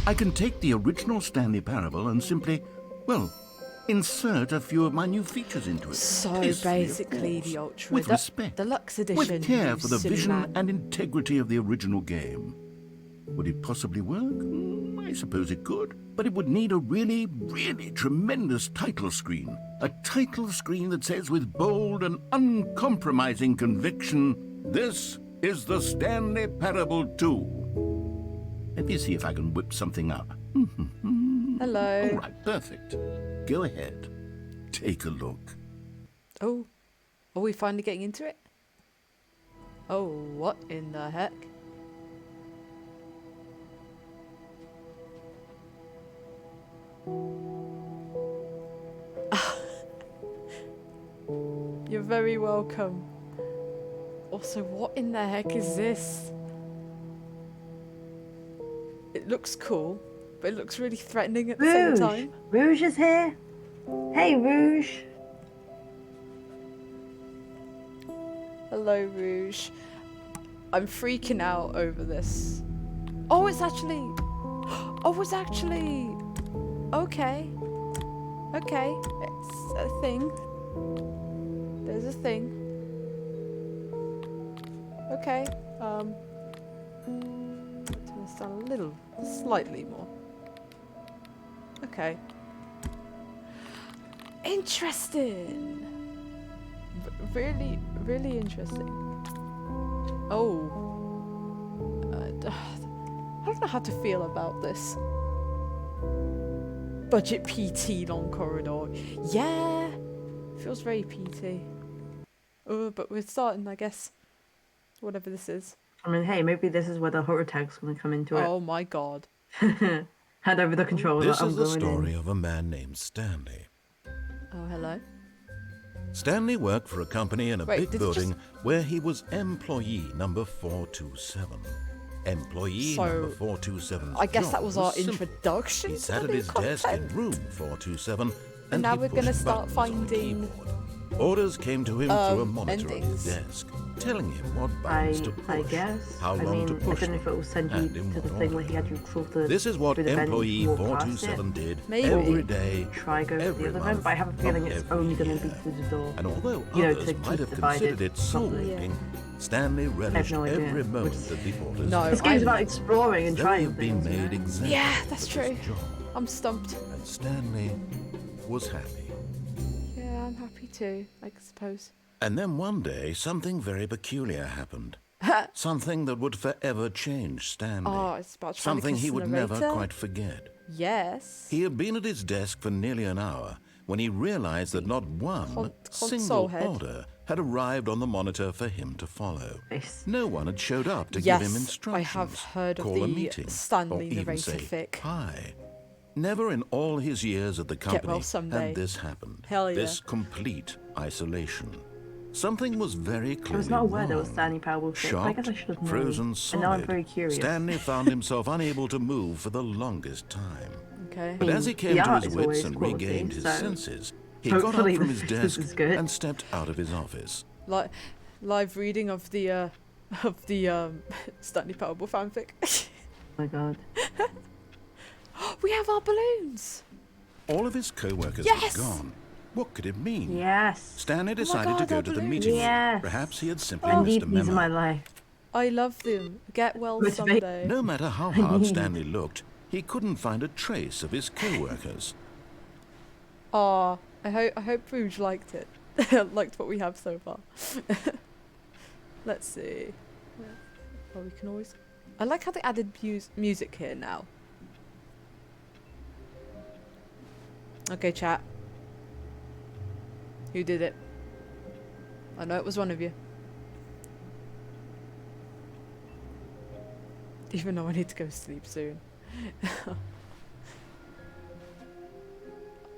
I can take the original Stanley Parable and simply, well, insert a few of my new features into it. So Tastefully, of basically course, the Ultra with respect, Deluxe edition. with care you for the silly vision man. and integrity of the original game. Would it possibly work? I suppose it could. But it would need a really, really tremendous title screen. A title screen that says with bold and uncompromising conviction, "This is the Stanley Parable 2." Let me see if I can whip something up. Hello. All right, perfect. Go ahead. Take a look. Oh. Are we finally getting into it? Oh, what in the heck? You're very welcome. Also, what in the heck is this? It looks cool, but it looks really threatening at the same Rouge! time. Rouge is here. Hey, Rouge. Hello, Rouge. I'm freaking out over this. Oh, it's actually... Oh, it's actually... Okay. Okay. It's a thing. There's a thing. Okay. Turn this down a little, slightly more. Okay. Interesting. Really, really interesting. Oh. I don't know how to feel about this. Budget PT long corridor. Yeah. Feels very PT. But we're starting, I guess. Whatever this is. I mean, hey, maybe this is where the horror tag's going to come into it. Oh my god. Hand over the controller. This I'm is the going story in. of a man named Stanley. Oh, hello. Stanley worked for a company in a Wait, big did it just- building where he was employee number 427. Employee So, number 427's I guess job that was our simple. introduction He to sat the at new his desk in content. room 427 and now he we're gonna pushed start buttons on the finding, keyboard. Orders came to him through a monitor on his endings. desk, telling him what buttons to push, I guess. how I long mean, to I push don't know if it will send and you in to the what thing where order. he had you crawl through This is what through the vent and employee walk past 427 it. did Maybe. every day, Try go to every the other month, vent, but I have a feeling of it's every only going to be year. through the door. And although You know, others to might keep have divided considered it properly. soul-making, Stanley relished no idea. every moment Which- that the orders No, came. This game's I'm- about exploring and They trying have been things. you made know? exactly Yeah, that's for this true. job. I'm stumped. And Stanley was happy. Yeah, I'm happy too, I suppose. And then one day, something very peculiar happened. Something that would forever change Stanley. Oh, it's about trying to Something kiss he the would never narrator? quite forget. Yes. He had been at his desk for nearly an hour when he realized that not one console single head. order had arrived on the monitor for him to follow. Nice. No one had showed up to Yes, give him I instructions, have heard of call a the meeting, Stanley or even narrator say fic. hi. Never in all his years at the well company someday. had this happened. Hell yeah. This complete isolation. Something was very clearly I was not aware there was wrong. Stanley Parable 6, but I guess I Shocked, should have known. frozen And solid, now I'm very curious. Stanley found himself unable to move for the longest time. Okay. But as he The came to art his is wits always and quality, regained his so senses, he got up hopefully from his this desk is good. and stepped out of his office. Live reading of the Stanley Parable fanfic. Oh my god. We have our balloons. All of his co-workers Yes! were gone. What could it mean? Yes. Stanley decided God, to go our to the balloons. meeting room. Yes. Perhaps he had simply I missed need a these in my memo. life. I love them. Get well Motivate- someday. No matter how hard Stanley looked, he couldn't find a trace of his co-workers. Aw, I hope Rouge liked it. Liked what we have so far. Let's see. Well, we can always. I like how they added music here now. Okay, chat. Who did it? I know it was one of you. Even though I need to go to sleep soon.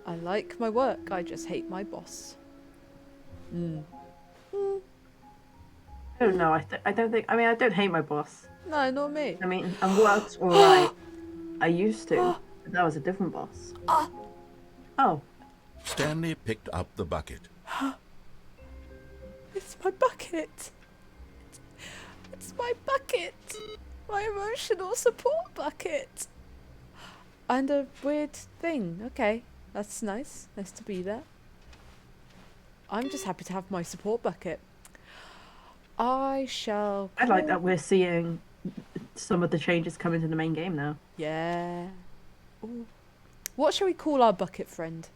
I like my work, I just hate my boss. I don't know. I don't think. I mean, I don't hate my boss. No, not me. I mean, I worked alright. I used to. But that was a different boss. Oh. Stanley picked up the bucket. It's my bucket. It's my bucket. My emotional support bucket. And a weird thing. Okay, that's nice. Nice to be there. I'm just happy to have my support bucket. I shall. I like call- that we're seeing some of the changes come into the main game now. Yeah. Ooh. What shall we call our bucket friend?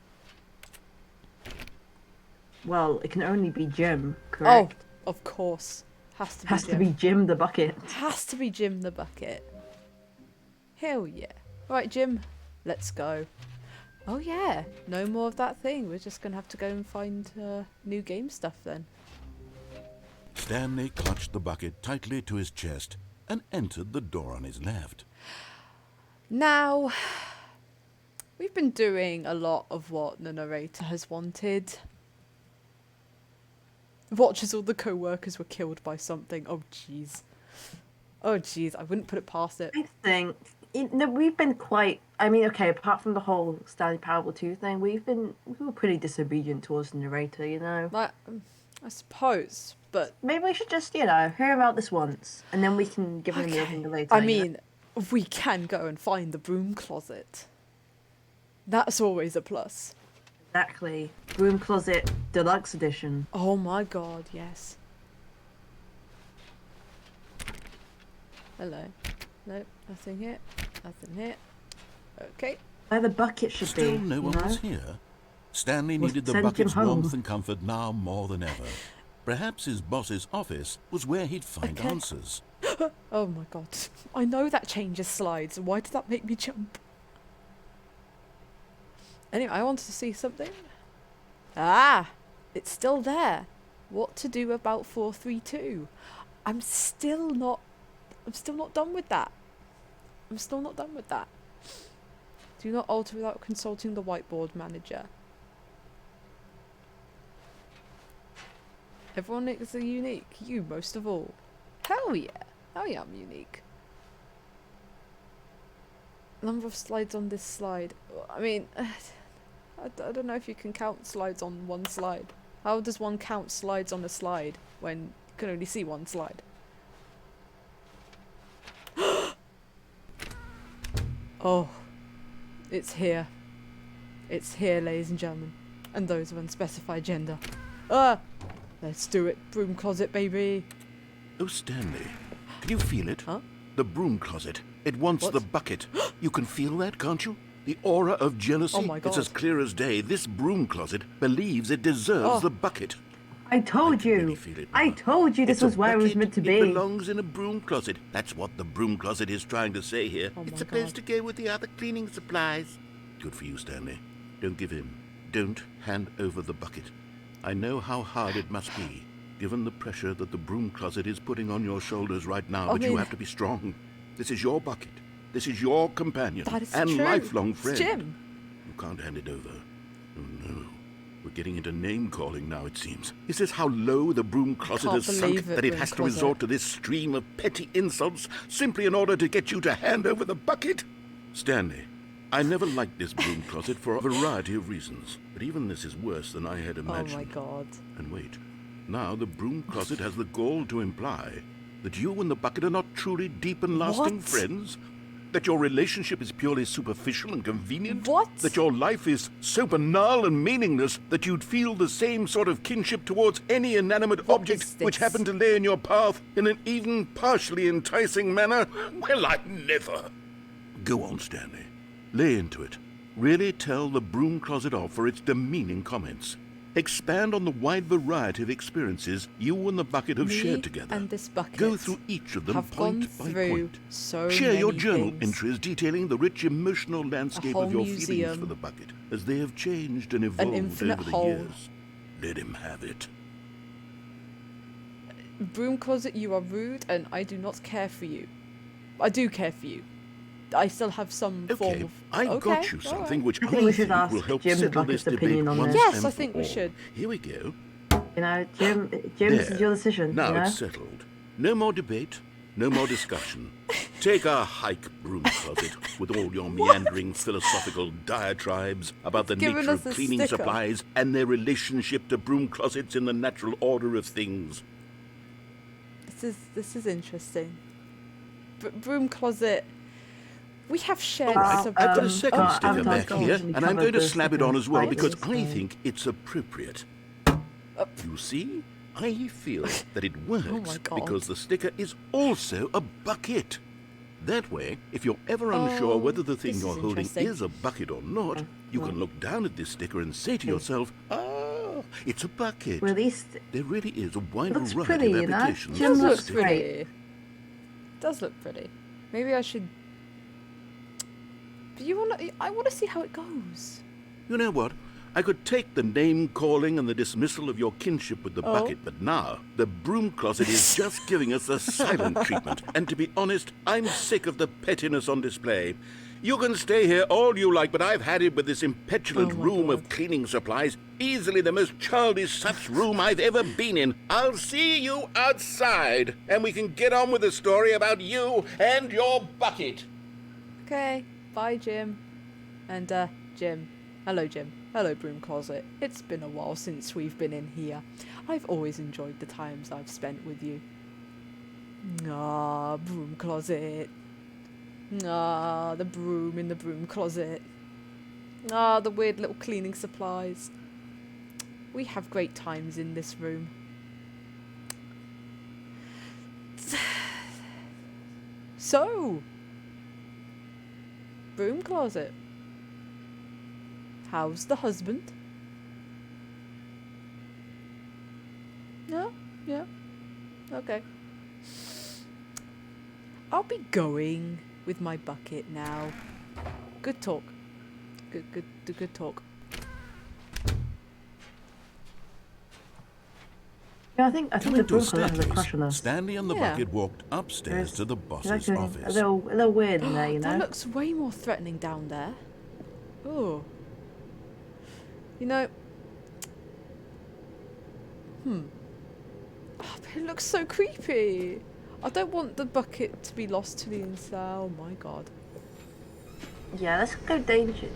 Well, it can only be Jim, correct? Oh, of course. Has to be Has Jim. to be Jim the bucket. Has to be Jim the bucket. Hell yeah. Right, Jim, let's go. Oh yeah, no more of that thing. We're just gonna have to go and find new game stuff then. Stanley clutched the bucket tightly to his chest and entered the door on his left. Now, we've been doing a lot of what the narrator has wanted. Watch as all the co-workers were killed by something. Oh jeez. Oh jeez, I wouldn't put it past it. I think we've been quite. I mean, okay, apart from the whole Stanley Parable 2 thing, we were pretty disobedient towards the narrator, you know. Like, I suppose, but Maybe we should just, you know, hear about this once, and then we can give him the okay. other later. I you know? mean, we can go and find the broom closet. That's always a plus. Exactly. Broom Closet Deluxe Edition. Oh my god, yes. Hello. Nope, nothing here. Nothing here. Okay. Where the bucket should Still be. no you one know? was here. Stanley We'll needed the send him bucket's home. warmth and comfort now more than ever. Perhaps his boss's office was where he'd find Okay. answers. Oh my god. I know that changes slides. Why did that make me jump? Anyway, I wanted to see something. Ah! It's still there. What to do about 432? I'm still not done with that. I'm still not done with that. Do not alter without consulting the whiteboard manager. Everyone is unique. You most of all. Hell yeah. Hell yeah, I'm unique. Number of slides on this slide. I mean, I don't know if you can count slides on one slide. How does one count slides on a slide when you can only see one slide? Oh, it's here. It's here, ladies and gentlemen. And those of unspecified gender. Ah! Let's do it. Broom closet, baby. Oh, Stanley, can you feel it? Huh? The broom closet. It wants What? the bucket. You can feel that, can't you? The aura of jealousy. Oh my It's God. as clear as day. This broom closet believes it deserves Oh. the bucket. I told can really you. feel it I now. told you this It's a was where it was bucket. meant to It be. belongs in a broom closet. That's what the broom closet is trying to say here. Oh it's my supposed God. to go with the other cleaning supplies. Good for you, Stanley. Don't give in. Don't hand over the bucket. I know how hard it must be, given the pressure that the broom closet is putting on your shoulders right now, I but you mean- have to be strong. This is your bucket. This is your companion That is and true. lifelong It's friend. Jim. You can't hand it over. Oh, no. We're getting into name-calling now, it seems. Is this how low the broom closet Can't has sunk believe it, that it broom has to closet. resort to this stream of petty insults simply in order to get you to hand over the bucket? Stanley, I never liked this broom closet for a variety of reasons, but even this is worse than I had Oh imagined. my god. And wait, now the broom closet has the gall to imply that you and the bucket are not truly deep and lasting What? friends? That your relationship is purely superficial and convenient? What? That your life is so banal and meaningless that you'd feel the same sort of kinship towards any inanimate What object is which this? happened to lay in your path in an even partially enticing manner? Well, I never. Go on, Stanley. Lay into it. Really tell the broom closet off for its demeaning comments. Expand on the wide variety of experiences you and the bucket have Me shared together. and this bucket Go through each of them have gone point by through point. so Share your many journal things. entries detailing the rich emotional landscape whole of your feelings museum. for the bucket as they have changed and evolved infinite over the hole. years. Let him have it. Broom closet, you are rude and I do not care for you. I do care for you. I still have some form Okay, of... I've got you all something right. which I think we should ask will help Jim the settle bucket's this opinion debate on once this. Yes, and I for think we all. should. Here we go. You know, Jim, this is There. your decision. Now you know? it's settled. No more debate, no more discussion. Take a hike, broom closet, with all your meandering philosophical diatribes about the Given nature us of a cleaning sticker. supplies and their relationship to broom closets in the natural order of things. This is interesting. Broom closet. We have shared All right, some... I've got a second I've sticker not back here, usually and I'm covered going to the slap it on as well stickers because I slightly, so- think it's appropriate. You see, I feel that it works Oh my God. because the sticker is also a bucket. That way, if you're ever unsure Oh, whether the thing this you're is holding interesting. is a bucket or not, you can look down at this sticker and say to yourself, ah, it's a bucket. Well, at least There really is a wide looks variety pretty, of you know? applications. Jim does for look looks this great. sticker. pretty. Does look pretty. Maybe I should... Do you want to... I want to see how it goes. You know what? I could take the name-calling and the dismissal of your kinship with the Oh. bucket, but now the broom closet is just giving us the silent treatment. And to be honest, I'm sick of the pettiness on display. You can stay here all you like, but I've had it with this impetulant Oh my room God. of cleaning supplies. Easily the most childish such room I've ever been in. I'll see you outside, and we can get on with the story about you and your bucket. Okay. Bye, Jim. And, Jim. Hello, Jim. Hello, broom closet. It's been a while since we've been in here. I've always enjoyed the times I've spent with you. Ah, broom closet. Ah, the broom in the broom closet. Ah, the weird little cleaning supplies. We have great times in this room. So, broom closet. How's the husband? Yeah. Okay. I'll be going with my bucket now. Good talk. Good talk. Yeah, I think the Coming to broom a closet has a crush on staircase, us. Stanley and the Yeah. bucket walked upstairs to the It's boss's actually office. a little weird in there, you know. That looks way more threatening down there. Oh. You know. Oh, but it looks so creepy. I don't want the bucket to be lost to the inside. Oh my god. Yeah, let's go danger.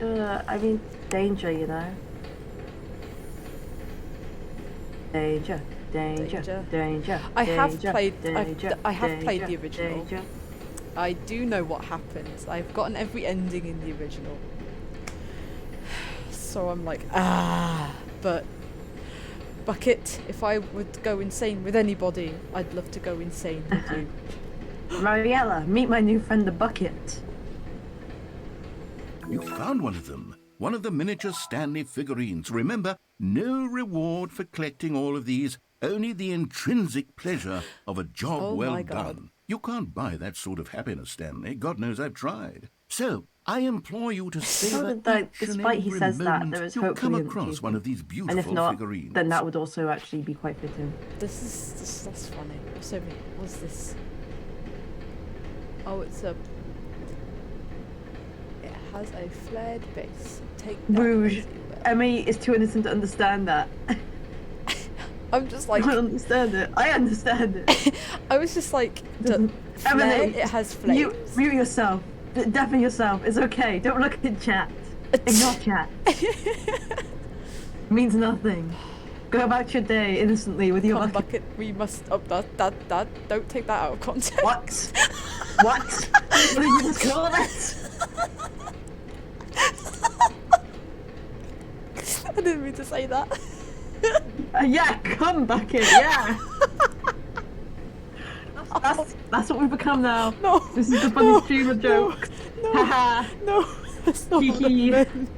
Danger, you know. Danger. I have danger, played- danger, I have played the danger, original. danger. I do know what happens. I've gotten every ending in the original. So I'm like, but bucket, if I would go insane with anybody, I'd love to go insane with you. Mariella, meet my new friend the bucket. You found one of them. One of the miniature Stanley figurines. Remember, no reward for collecting all of these, only the intrinsic pleasure of a job Oh well my God. done. You can't buy that sort of happiness, Stanley. God knows I've tried. So, I implore you to savor that each and despite he every says that, moment there is you hope for come the young across people. one of these beautiful And if not, figurines. then that would also actually be quite fitting. That's funny. So what's this? Oh, it's a. It has a flared base. Take that Rouge. as you will. Emmy is too innocent to understand that. I'm just I like, don't understand it. I understand it. I was just like, Emily, flame, it has flames. You mute yourself. Deafen yourself. It's okay. Don't look at chat. Ignore chat. Means nothing. Go about your day innocently with your bucket. bucket. We must. Oh, that. Don't take that out of context. What? What? What did you just call it? I didn't mean to say that. Yeah, come bucket. Yeah. That's what we've become now. No. This is the funny stream of jokes. Haha. No, that's not what I meant.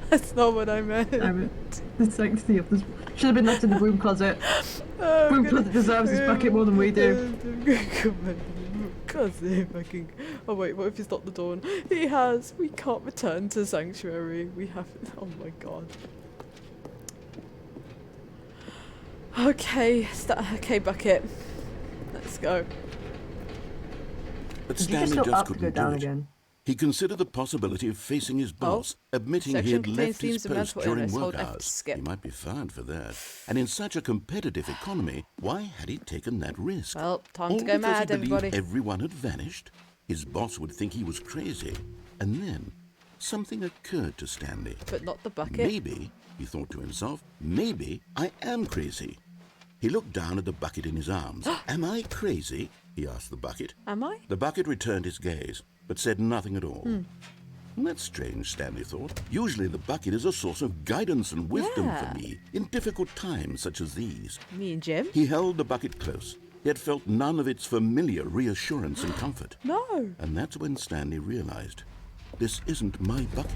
That's not what I meant. Damn it. The sanctity of this should have been left in the broom closet. Broom closet deserves this bucket more than we do. Come on, can't see if I can. Oh wait, what if he's locked the door? He has. We can't return to sanctuary. We have. Oh my god. Okay, okay, bucket. Let's go. But Did you just Stanley go just up to go couldn't down do it. again? He considered the possibility of facing his boss, admitting he Section had contains left his themes of post mental during illness. work Hold F to hours. skip. He might be fired for that. And in such a competitive economy, why had he taken that risk? Well, time All to go because mad, he believed everybody. everyone had vanished? His boss would think he was crazy. And then, something occurred to Stanley. But not the bucket. Maybe, he thought to himself, maybe I am crazy. He looked down at the bucket in his arms. Am I crazy? He asked the bucket. Am I? The bucket returned his gaze, but said nothing at all. That's strange, Stanley thought. Usually the bucket is a source of guidance and wisdom Yeah. for me in difficult times such as these. Me and Jim? He held the bucket close, yet felt none of its familiar reassurance and comfort. No. And that's when Stanley realized, this isn't my bucket.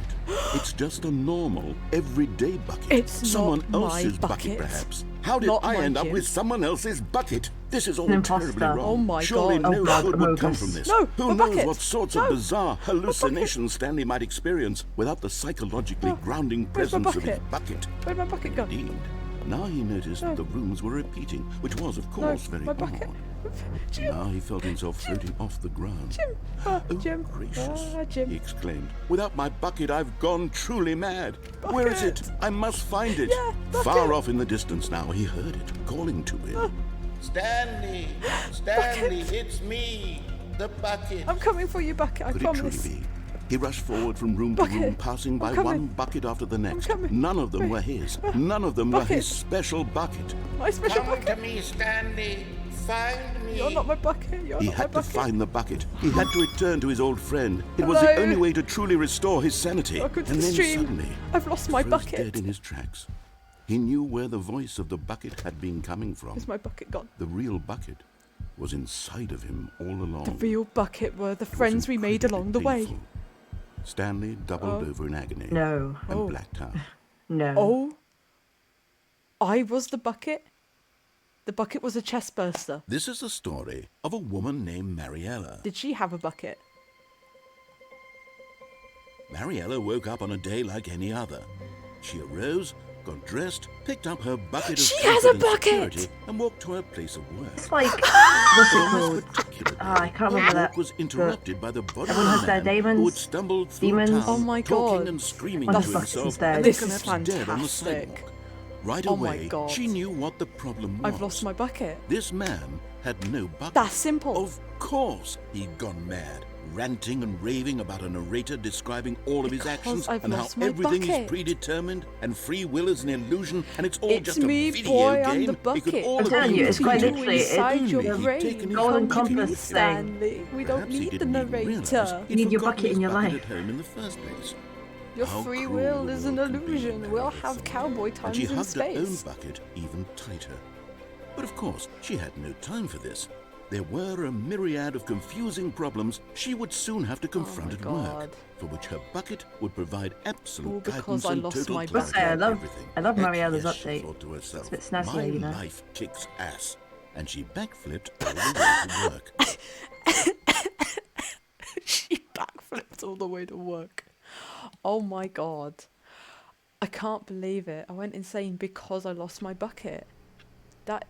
It's just a normal, everyday bucket. It's someone not else's my bucket, bucket. perhaps. How did Not I mine, end up Jim. with someone else's bucket? This is all An terribly imposter. wrong. Oh my Surely God. no Oh God, good would come Amogus. from this. No, Who a knows bucket. what sorts No, of bizarre bucket. hallucinations Stanley might experience without the psychologically No, grounding where's my presence of his bucket? bucket? Where'd my bucket go? Indeed. Now he noticed No. the rooms were repeating, which was, of No, course, very my odd. bucket. Jim. Now he felt himself floating off the ground. Jim. Oh, Jim. gracious, Jim. he exclaimed. Without my bucket, I've gone truly mad. Where is it? Bucket. I must find it. Yeah, bucket. Far off in the distance now, he heard it, calling to him. Stanley! Stanley, it's me! The bucket! I'm coming for you, bucket. I Could it truly promise. be? He rushed forward from room to Bucket. room, passing by I'm coming. one bucket after the next. coming. None of them were his. None of them were Bucket. his special bucket. My special Come bucket. to me, Stanley! Find me! You're not my bucket. You're He not my had to bucket. find the bucket. He had to return to his old friend. It was the Hello? only way to truly restore his sanity. Welcome to and the then stream. suddenly, I've lost my froze bucket. dead in his tracks. He knew where the voice of the bucket had been coming from. Where's my bucket gone? The real bucket was inside of him all along. The real bucket were the It was friends we made incredibly along the way. painful. Stanley doubled Oh. over in agony No. and Oh. blacked out. No. Oh. I was the bucket? The bucket was a chest burster. This is the story of a woman named Mariella. Did she have a bucket? Mariella woke up on a day like any other. She arose, got dressed, picked up her bucket of She has a comfort and bucket! security, and walked to her place of work. It's like what's it On called? this particular Ah, I day, can't her remember walk that. was interrupted by the body Everyone of has a their man who demons. had stumbled through Demons. town, Oh my talking God. and screaming That's to buckets himself, instead. and This then is collapsed dead on the fantastic. sidewalk. Right Oh my away, God. she knew what the problem was. I've lost my bucket. This man had no bucket. That's simple. Of course he'd gone mad, ranting and raving about a narrator describing all of his Because actions I've and how lost my everything bucket. is predetermined and free will is an illusion and it's all It's just a me, video boy, game. I'm the He could bucket. all I'm telling agree you, with it's you. quite If literally- inside only your he'd brain. taken his Golden bucket compass with him. thing. Stanley, we don't Perhaps he need the didn't even realize narrator. he'd You need your forgotten bucket in his your bucket life. at home in the first place. Your How free cruel will the is an world can be, illusion. We'll Meredith have thought. cowboy And times she in hugged her own space. bucket even tighter. But of course, she had no time for this. There were a myriad of confusing problems she would soon have to confront at God. work, for which her bucket would provide absolute All because guidance I and lost total my clarity bucket. I on love- everything. I love Heck Mariella's yes, she update. thought to herself, It's a bit snazzy, my you know. life kicks ass. And she backflipped all the way to work. She backflipped all the way to work. Oh my God. I can't believe it. I went insane because I lost my bucket. That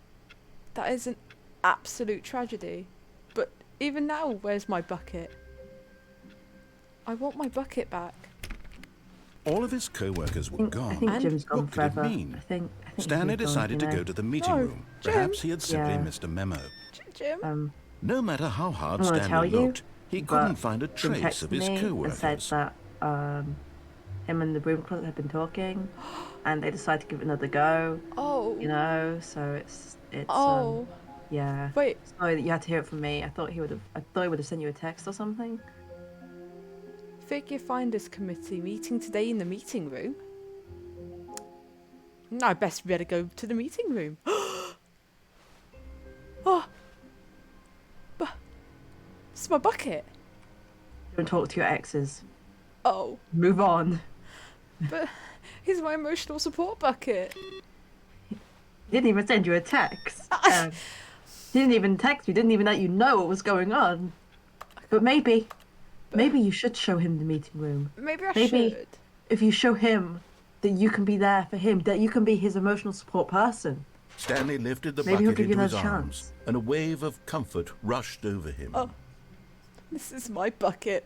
is an absolute tragedy. But even now, where's my bucket? I want my bucket back. All of his co-workers were I gone. think And Jim's gone what could it forever. mean? I think Stanley he's gone, decided you to know. go to the meeting No, room. Jim. Perhaps he had simply Yeah. missed a memo. Jim? No matter how hard I want to tell Stanley you, looked, he but couldn't find a Jim trace of texted his me and said co-workers. that him and the broom closet had been talking, and they decided to give it another go. Oh. You know, so it's Oh. yeah. Wait. Sorry that you had to hear it from me. I thought he would have sent you a text or something. Figure Finders Committee meeting today in the meeting room. I best better go to the meeting room. Oh. It's my bucket. Don't talk to your exes. Oh. Move on. But he's my emotional support bucket. He didn't even send you a text. He didn't even text you. Didn't even let you know what was going on. But maybe you should show him the meeting room. Maybe I Maybe should. if you show him that you can be there for him, that you can be his emotional support person. Stanley lifted the Maybe he'll bucket give you into his another arms, chance. and a wave of comfort rushed over him. Oh. This is my bucket.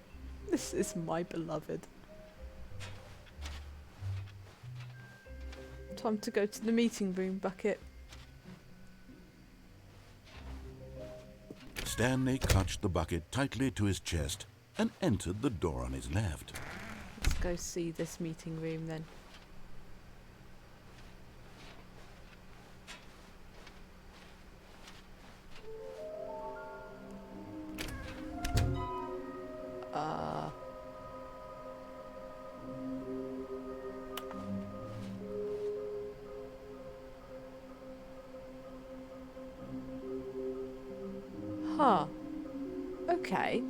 This is my beloved. Time to go to the meeting room, bucket. Stanley clutched the bucket tightly to his chest and entered the door on his left. Let's go see this meeting room then. Huh. Okay.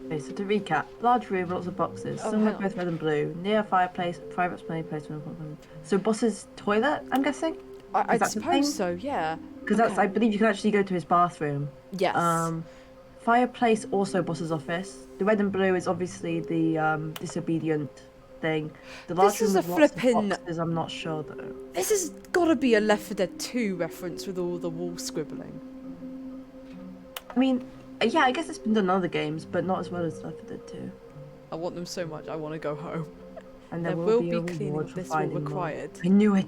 Okay, so to recap, large room, lots of boxes. Oh, Some are hell. both red and blue. Near fireplace, private display placement. So boss's toilet, I'm guessing? I Is that the suppose thing? so, yeah. Because that's, Okay. I believe you can actually go to his bathroom. Yes. Fireplace, also boss's office. The red and blue is obviously the disobedient thing. The large This is room a with lots of flippin'- boxes, I'm not sure though. This has got to be a Left 4 Dead 2 reference with all the wall scribbling. I mean, yeah, I guess it's been done in other games, but not as well as Left 4 Dead 2. I want them so much, I want to go home. And There there will be be a cleaning reward of for this will finding more. required. I knew it.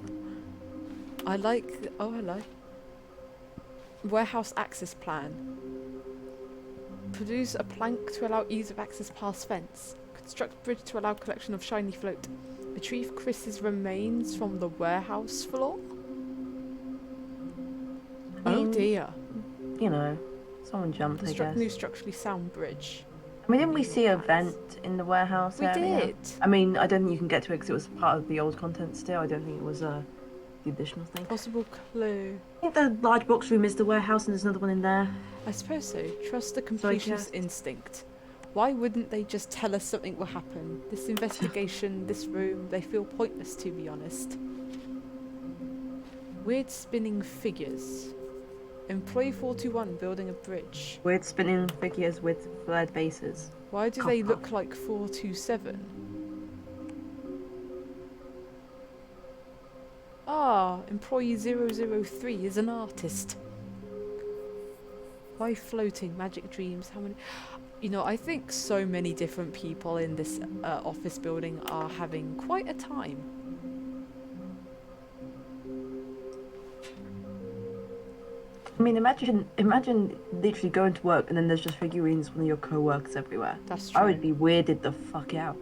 I like... Oh, hello. Warehouse access plan. Produce a plank to allow ease of access past fence. Construct bridge to allow collection of shiny float. Retrieve Chris's remains from the warehouse floor? Oh dear. You know, someone jumped, I Construct guess. new structurally sound bridge. I mean, didn't we see a vent in the warehouse We area? did. I mean, I don't think you can get to it because it was part of the old content still. I don't think it was the additional thing. Possible clue. I think the large box room is the warehouse and there's another one in there. I suppose so. Trust the completionist instinct. Why wouldn't they just tell us something will happen? This investigation, this room, they feel pointless to be honest. Weird spinning figures. Employee 421 building a bridge. Weird spinning figures with flared bases. Why do they Copper. look like 427? Ah, employee 003 is an artist. Why floating magic dreams? How many? You know, I think so many different people in this office building are having quite a time. I mean, imagine literally going to work and then there's just figurines of one of your co-workers everywhere. That's true. I would be weirded the fuck out.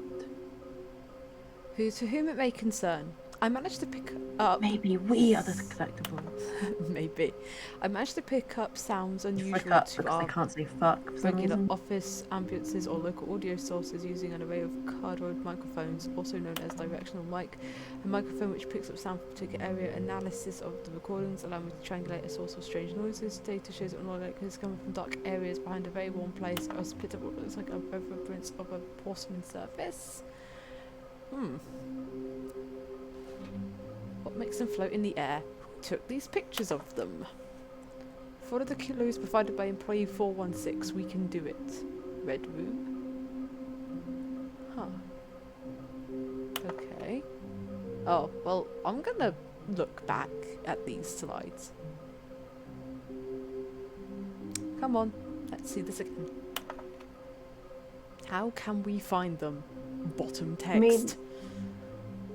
To whom it may concern, I managed to pick up... Maybe we are the collectibles. Maybe. I managed to pick up sounds unusual Fuck up to because our I can't say fuck for some regular reason. office ambiances or local audio sources using an array of cardioid microphones, also known as directional mic. A microphone which picks up sound from a particular area. Analysis of the recordings allow me to triangulate a source of strange noises. Data shows that an is coming from dark areas behind a very warm place. I was picked up what looks like a reference of a porcelain surface. What makes them float in the air? Who took these pictures of them? Follow the clues provided by employee 416. We can do it. Red room. Huh. Okay. Oh, well, I'm gonna look back at these slides. Come on, let's see this again. How can we find them? Bottom text. I mean,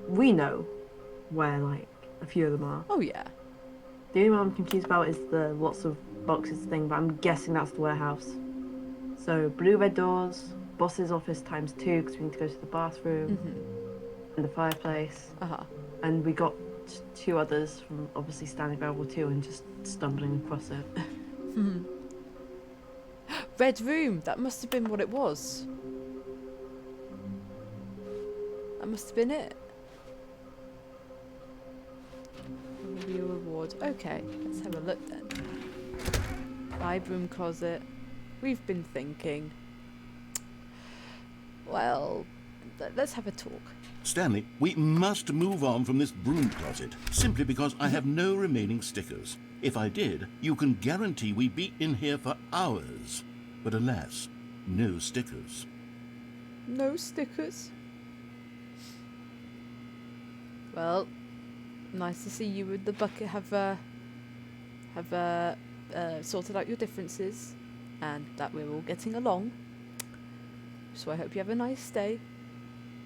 we know where, like, a few of them are. Oh yeah. The only one I'm confused about is the lots of boxes thing, but I'm guessing that's the warehouse. So, blue red doors, boss's office times 2 because we need to go to the bathroom, and the fireplace. And we got 2 others from obviously Stanley Variable 2 and just stumbling across it. Red room. That must have been what it was. That must have been it. What will be your reward? Okay, let's have a look then. Live room closet. We've been thinking. Well, let's have a talk. Stanley, we must move on from this broom closet, simply because I have no remaining stickers. If I did, you can guarantee we'd be in here for hours. But alas, no stickers. No stickers. Well, nice to see you and the bucket have sorted out your differences, and that we're all getting along. So I hope you have a nice day.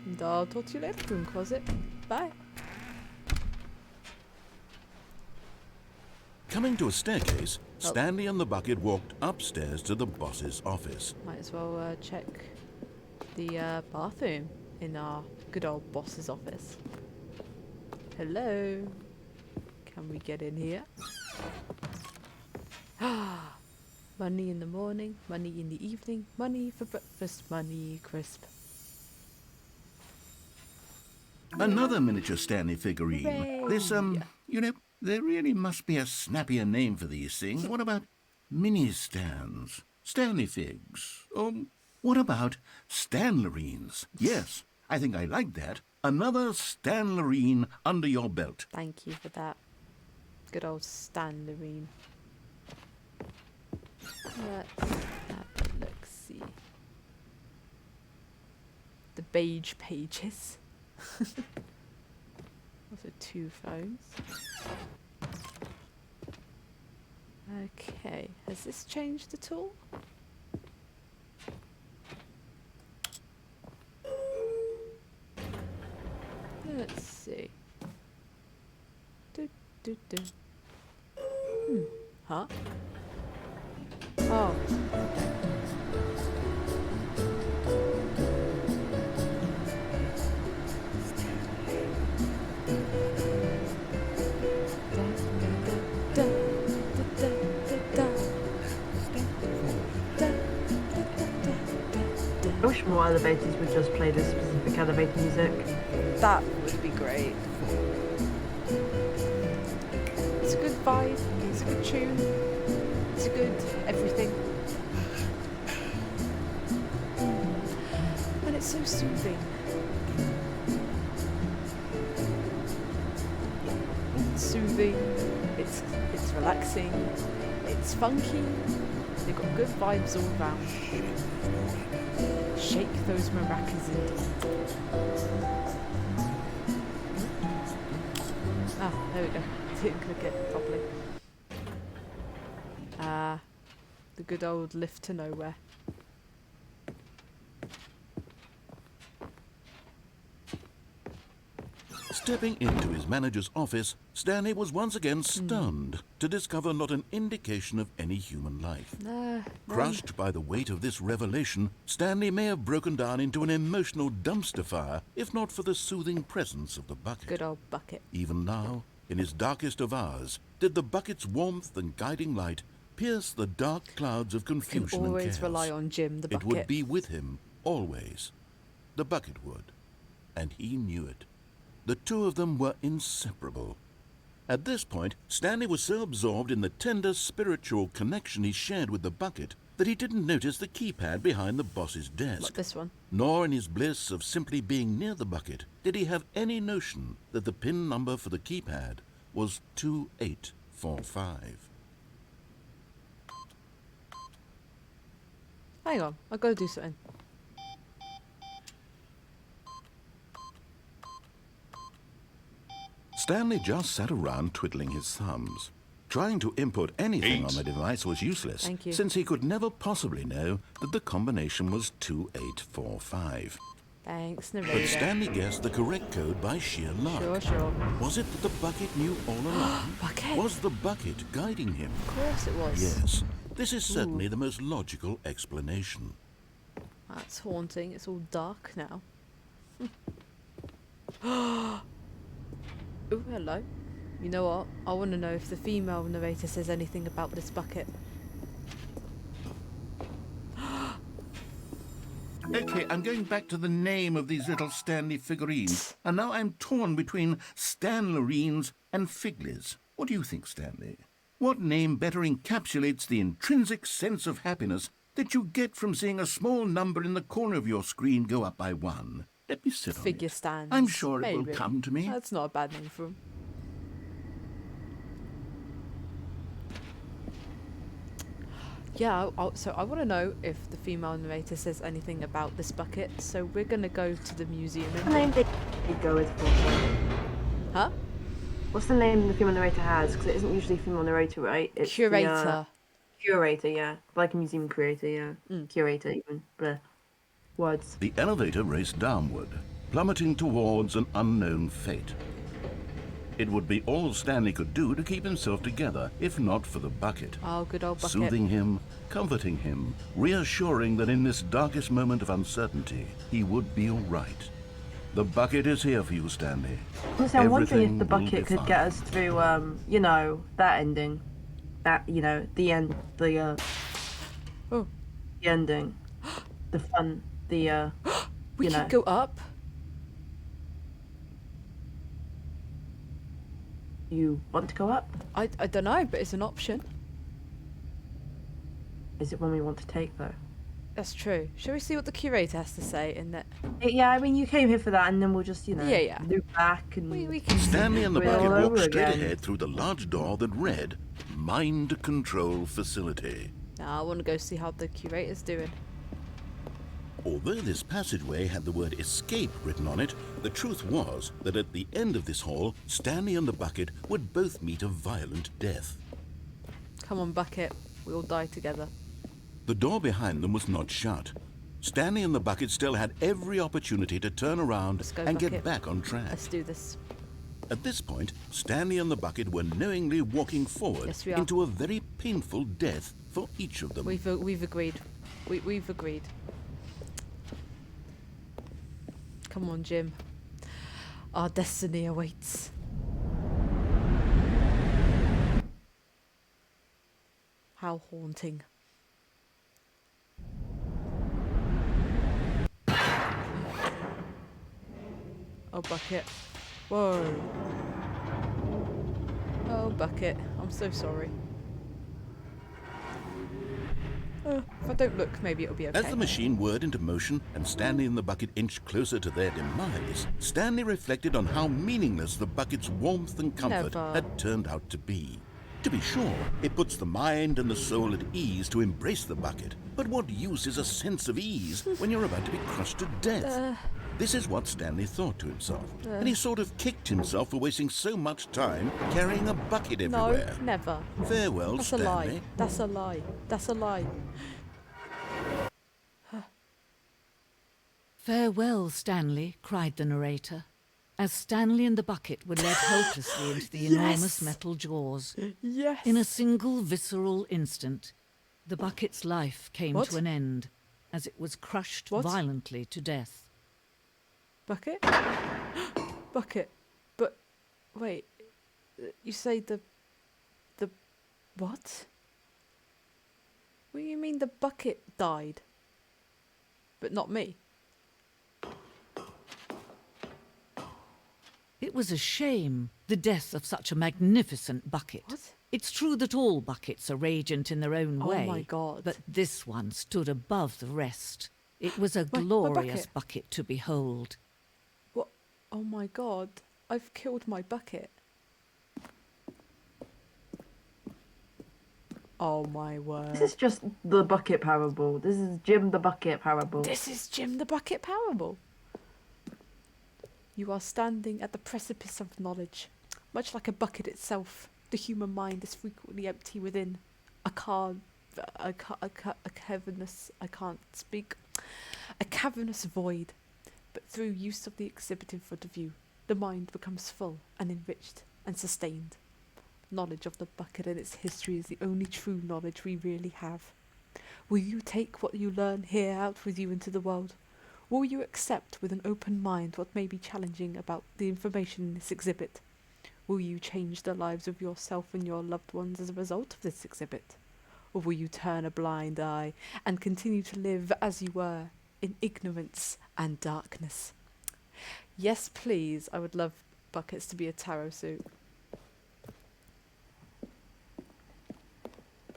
And I'll talk to you later, room closet. Bye. Coming to a staircase, Stanley and the bucket walked upstairs to the boss's office. Might as well check the bathroom in our good old boss's office. Hello. Can we get in here? Money in the morning, money in the evening, money for breakfast, money crisp. Another miniature Stanley figurine. Hooray. This, you know, there really must be a snappier name for these things. What about mini stands? Stanley figs? Or what about Stanlerines? Yes, I think I like that. Another Stanlerine under your belt. Thank you for that. Good old Stanley. Let's have a look-see. The beige pages. Also 2 phones. Okay, has this changed at all? Let's see. Huh? Oh. I wish more elevators would just play this specific elevator music. That would be great. It's a good vibe, it's a good tune, it's a good everything. And it's so soothing. It's soothing, it's relaxing, it's funky, they've got good vibes all around. Shake those maracas indeed. Ah, there we go. Didn't click it properly. The good old lift to nowhere. Stepping into his manager's office, Stanley was once again stunned to discover not an indication of any human life. Crushed by the weight of this revelation, Stanley may have broken down into an emotional dumpster fire if not for the soothing presence of the bucket. Good old bucket. Even now, in his darkest of hours, did the bucket's warmth and guiding light pierce the dark clouds of confusion and Always chaos. rely on Jim, the bucket. It would be with him, always. The bucket would. And he knew it. The two of them were inseparable. At this point, Stanley was so absorbed in the tender spiritual connection he shared with the bucket that he didn't notice the keypad behind the boss's desk. What, this one? Nor in his bliss of simply being near the bucket did he have any notion that the PIN number for the keypad was 2845. Hang on, I've got to do something. Stanley just sat around twiddling his thumbs. Trying to input anything on the device was useless, Thank you. since he could never possibly know that the combination was 2845. Thanks, But narrator. Stanley guessed the correct code by sheer luck. Sure. Was it that the bucket knew all along? Bucket? Was the bucket guiding him? Of course it was. Yes, this is certainly the most logical explanation. That's haunting. It's all dark now. Oh, hello. You know what? I want to know if the female narrator says anything about this bucket. Okay, I'm going back to the name of these little Stanley figurines, and now I'm torn between Stanlerines and Figlies. What do you think, Stanley? What name better encapsulates the intrinsic sense of happiness that you get from seeing a small number in the corner of your screen go up by 1? Let me sit on Figure it. stands. I'm sure it will Maybe. come to me. That's not a bad name for him. Yeah, so I want to know if the female narrator says anything about this bucket. So we're going to go to the museum. What's the name they go with for? Huh? What's the name the female narrator has? Because it isn't usually female narrator, right? It's Curator. The, curator, yeah. Like a museum curator, yeah. Curator, even. Bleh. Words. The elevator raced downward, plummeting towards an unknown fate. It would be all Stanley could do to keep himself together, if not for the bucket. Oh, good old bucket. Soothing him, comforting him, reassuring that in this darkest moment of uncertainty, he would be all right. The bucket is here for you, Stanley. Honestly, I'm wondering Everything if the will be bucket could get fine. us through, you know, that ending. That, you know, the end, Oh, the ending. The fun, we you can know. go up. You want to go up? I don't know, but it's an option. Is it one we want to take, though? That's true. Shall we see what the curator has to say in that? Yeah, I mean, you came here for that, and then we'll just, you know, Yeah. loop back and... We can. Stanley and the We're all bucket walked over straight again. ahead through the large door that read, Mind Control Facility. Now I want to go see how the curator's doing. Although this passageway had the word escape written on it, the truth was that at the end of this hall, Stanley and the bucket would both meet a violent death. Come on, bucket. We all die together. The door behind them was not shut. Stanley and the bucket still had every opportunity to turn around Let's go, and get bucket. back on track. Let's do this. At this point, Stanley and the bucket were knowingly walking forward Yes, we are. into a very painful death for each of them. We've agreed. We've agreed. Come on, Jim. Our destiny awaits. How haunting. Oh, bucket. Whoa. Oh, bucket. I'm so sorry. If I don't look, maybe it'll be okay. As the machine whirred into motion and Stanley and the bucket inched closer to their demise, Stanley reflected on how meaningless the bucket's warmth and comfort Never. had turned out to be. To be sure, it puts the mind and the soul at ease to embrace the bucket, but what use is a sense of ease when you're about to be crushed to death? This is what Stanley thought to himself, and he sort of kicked himself for wasting so much time carrying a bucket everywhere. No, never. Farewell, That's a Stanley. lie. That's a lie. That's a lie. Farewell, Stanley, cried the narrator, as Stanley and the bucket were led helplessly into the enormous metal jaws. Yes. In a single visceral instant, the bucket's life came What? to an end as it was crushed What? violently to death. Bucket? Bucket. But, wait. You say the what? What do you mean the bucket died? But not me? It was a shame, the death of such a magnificent bucket. What? It's true that all buckets are radiant in their own Oh way. my God. But this one stood above the rest. It was a My glorious bucket. bucket to behold. What? Oh my God. I've killed my bucket. Oh my word. This is just the bucket parable. This is Jim the bucket parable. This is Jim the Bucket parable. You are standing at the precipice of knowledge, much like a bucket itself. The human mind is frequently empty within a cavernous void. But through use of the exhibit in front of you, the mind becomes full and enriched and sustained. Knowledge of the bucket and its history is the only true knowledge we really have. Will you take what you learn here out with you into the world? Will you accept with an open mind what may be challenging about the information in this exhibit? Will you change the lives of yourself and your loved ones as a result of this exhibit? Or will you turn a blind eye and continue to live as you were, in ignorance and darkness? Yes, please. I would love buckets to be a tarot suit.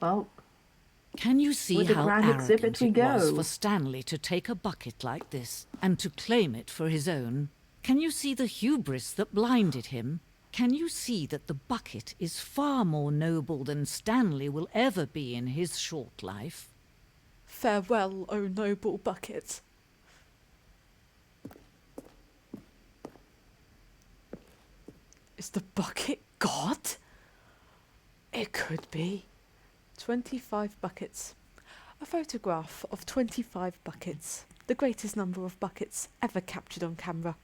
Well, Can you see with the how grand exhibit arrogant we it was go. for Stanley to take a bucket like this and to claim it for his own? Can you see the hubris that blinded him? Can you see that the bucket is far more noble than Stanley will ever be in his short life? Farewell, O noble bucket. Is the bucket God? It could be. 25 buckets. A photograph of 25 buckets. The greatest number of buckets ever captured on camera.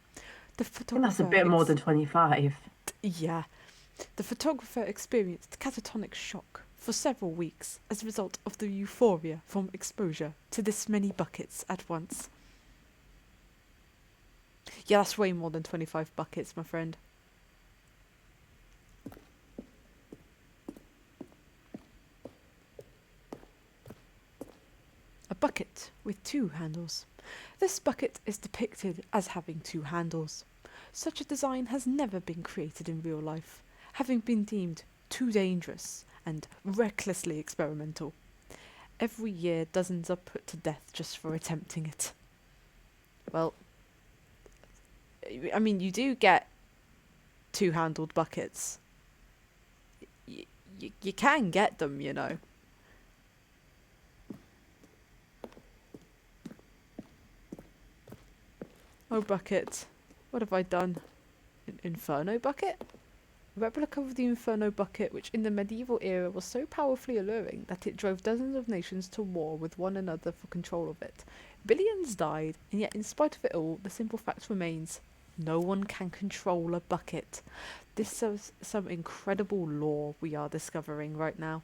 The I think that's a photographer bit more than 25. Yeah. The photographer experienced catatonic shock for several weeks as a result of the euphoria from exposure to this many buckets at once. Yeah, that's way more than 25 buckets, my friend. A bucket with two handles. This bucket is depicted as having two handles. Such a design has never been created in real life, having been deemed too dangerous and recklessly experimental. Every year, dozens are put to death just for attempting it. Well, I mean, you do get two-handled buckets. You can get them, you know. Oh, bucket. What have I done? Inferno bucket? A replica of the Inferno bucket, which in the medieval era was so powerfully alluring that it drove dozens of nations to war with one another for control of it. Billions died, and yet in spite of it all, the simple fact remains: no one can control a bucket. This is some incredible lore we are discovering right now.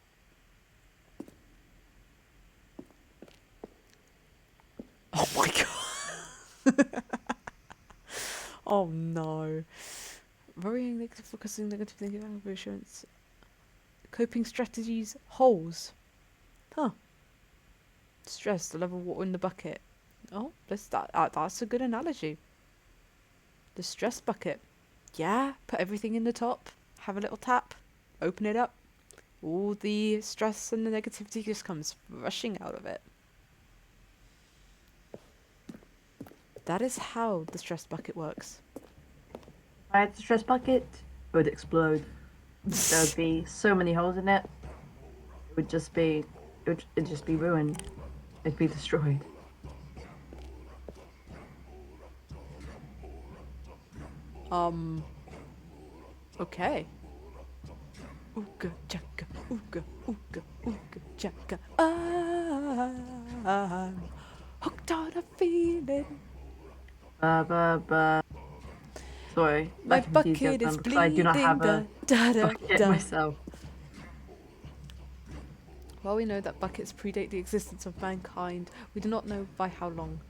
Oh my god. Oh no. Worrying, negative focusing, negative thinking, anger, assurance. Coping strategies, holes. Huh. Stress, the level of water in the bucket. Oh, that's a good analogy. The stress bucket. Yeah, put everything in the top, have a little tap, open it up. All the stress and the negativity just comes rushing out of it. That is how the stress bucket works. If I had the stress bucket, it would explode. There would be so many holes in it. It'd just be ruined. It'd be destroyed. Okay. Ooga chaka, ooga, ooga, ooga chaka. I'm hooked on a feeling. Sorry. My lack of bucket enthusiasm, is because I do not have a bleeding. bucket myself. While we know that buckets predate the existence of mankind, we do not know by how long.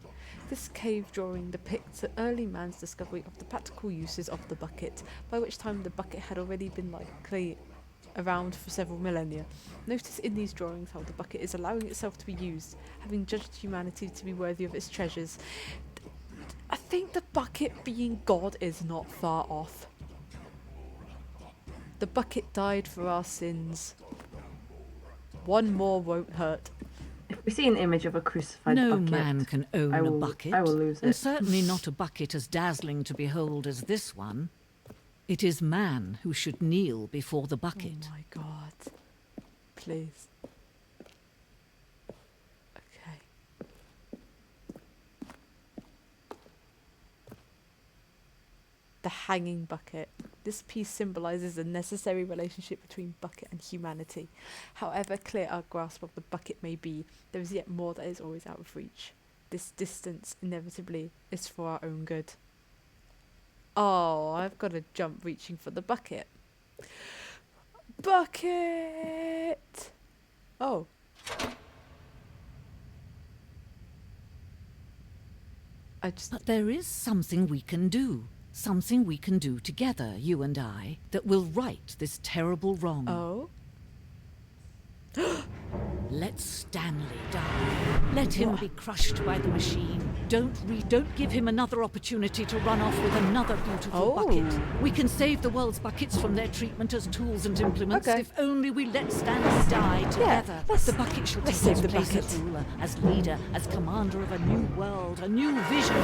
This cave drawing depicts early man's discovery of the practical uses of the bucket, by which time the bucket had already been likely around for several millennia. Notice in these drawings how the bucket is allowing itself to be used, having judged humanity to be worthy of its treasures. I think the bucket being God is not far off. The bucket died for our sins. One more won't hurt. If we see an image of a crucified No bucket, man can own I a will- bucket, I will lose and it. certainly not a bucket as dazzling to behold as this one. It is man who should kneel before the bucket. Oh my god. Please. Okay. The hanging bucket. This piece symbolizes a necessary relationship between bucket and humanity. However clear our grasp of the bucket may be, there is yet more that is always out of reach. This distance inevitably is for our own good. Oh, I've got to jump reaching for the bucket. Bucket! Oh. But there is something we can do. Something we can do together, you and I, that will right this terrible wrong. Oh? Let Stanley die. Let him be crushed by the machine. Don't give him another opportunity to run off with another beautiful Oh. bucket. We can save the world's buckets from their treatment as tools and implements Okay. if only we let Stanley die together. let's- The bucket shall take let's save its the place as bucket. ruler, as leader, as commander of a new world, a new vision.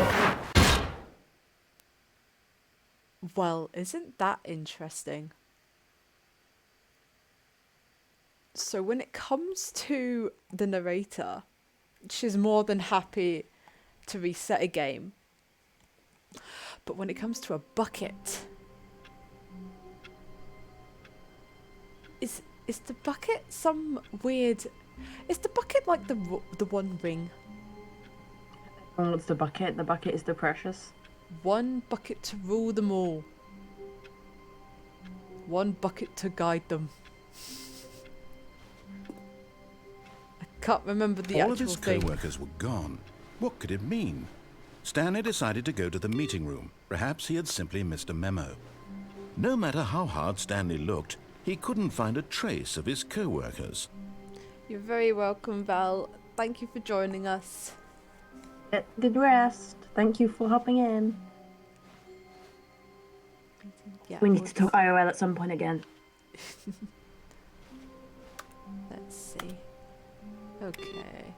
Well, isn't that interesting? So when it comes to the narrator, she's more than happy to reset a game. But when it comes to a bucket, is the bucket some weird? Is the bucket like the one ring? Oh, it's the bucket. The bucket is the precious. One bucket to rule them all. One bucket to guide them. I can't remember the All of actual his thing. co-workers were gone. What could it mean? Stanley decided to go to the meeting room. Perhaps he had simply missed a memo. No matter how hard Stanley looked, he couldn't find a trace of his co-workers. You're very welcome, Val. Thank you for joining us. Get the rest. Thank you for hopping in. Yeah, We need to talk IRL at some point again. Let's see. Okay.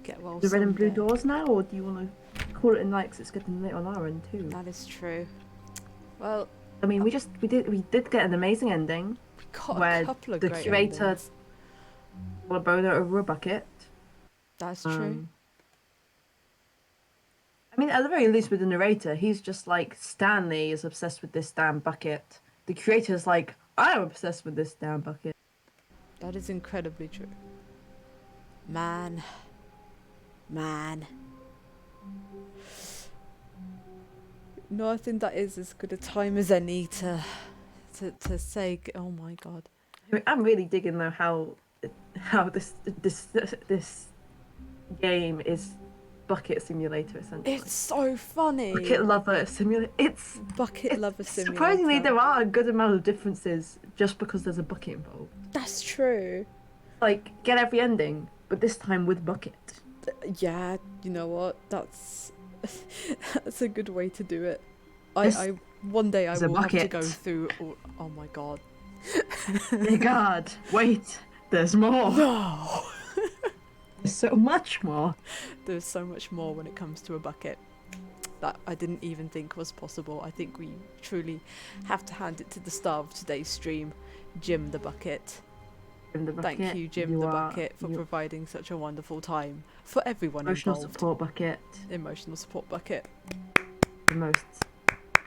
Get well The red and blue someday. doors now, or do you want to call it in night 'cause it's getting late on our end too? That is true. Well, I mean, we did get an amazing ending. we got Where a couple of the great curator endings. got a boner over a bucket. That's true. I mean, at the very least, with the narrator, he's just like, Stanley is obsessed with this damn bucket. The curator's like, I'm obsessed with this damn bucket. That is incredibly true. Man. No, I think that is as good a time as any to say. Oh my god. I mean, I'm really digging though how this game is bucket simulator essentially. It's so funny. Bucket lover simulator. It's Bucket lover simulator. surprisingly there are a good amount of differences just because there's a bucket involved. That's true. Like get every ending, but this time with bucket. Yeah, you know what? That's that's a good way to do it. This I one day I is a will have to bucket. go through. Oh my god. My God, wait, there's more. No. There's so much more. There's so much more when it comes to a bucket that I didn't even think was possible. I think we truly have to hand it to the star of today's stream, Jim the Bucket. In the bucket, Thank you, Jim the Bucket, for providing such a wonderful time for everyone emotional involved. support bucket. Emotional support bucket. The most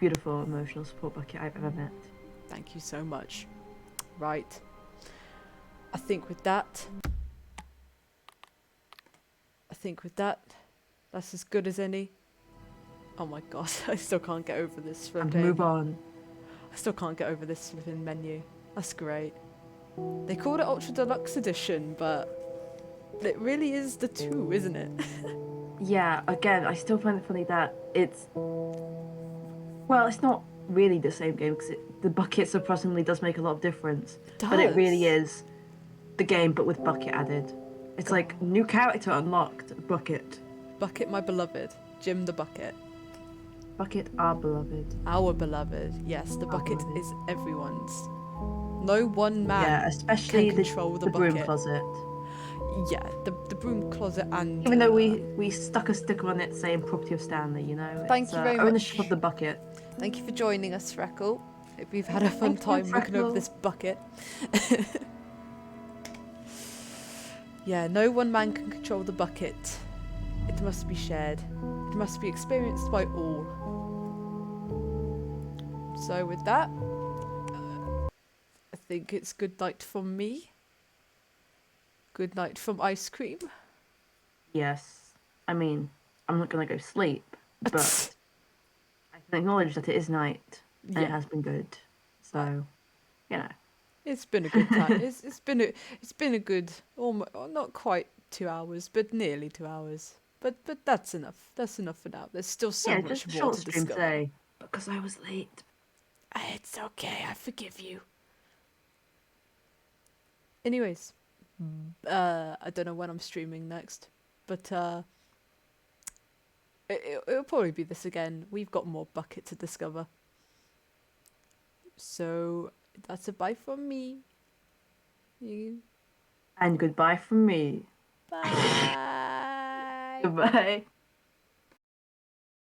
beautiful emotional support bucket I've ever met. Thank you so much. Right. I think with that, that's as good as any. Oh my god, I still can't get over this And flipping. move on. I still can't get over this flipping menu. That's great. They called it Ultra Deluxe Edition, but it really is the 2, isn't it? Yeah, again, I still find it funny that it's not really the same game because the bucket surprisingly does make a lot of difference. But it really is the game, but with bucket added. It's like new character unlocked, bucket. Bucket, my beloved. Jim the Bucket. Bucket, our beloved. Our beloved. Yes, the bucket beloved. is everyone's. No one man Yeah, especially can control the broom bucket. closet. Yeah, the broom closet and... Even though we stuck a sticker on it saying property of Stanley, you know? Thank It's, you very ownership much. of the bucket. Thank you for joining us, Freckle. Hope we've had a fun Thank you, time looking over Freckle. this bucket. Yeah, no one man can control the bucket. It must be shared. It must be experienced by all. So with that, I think it's good night from me. Good night from ice cream. Yes. I mean, I'm not gonna go sleep, but I can acknowledge that it is night and it Yeah. has been good. So, you know. It's been a good time. It's been a good almost not quite 2 hours, but nearly 2 hours. But that's enough. That's enough for now. There's still so Yeah, much just a more short to stream discover. today. Because I was late. It's okay. I forgive you. Anyways, I don't know when I'm streaming next, but it'll probably be this again. We've got more bucket to discover. So that's a bye from me. You And goodbye from me. bye. Goodbye.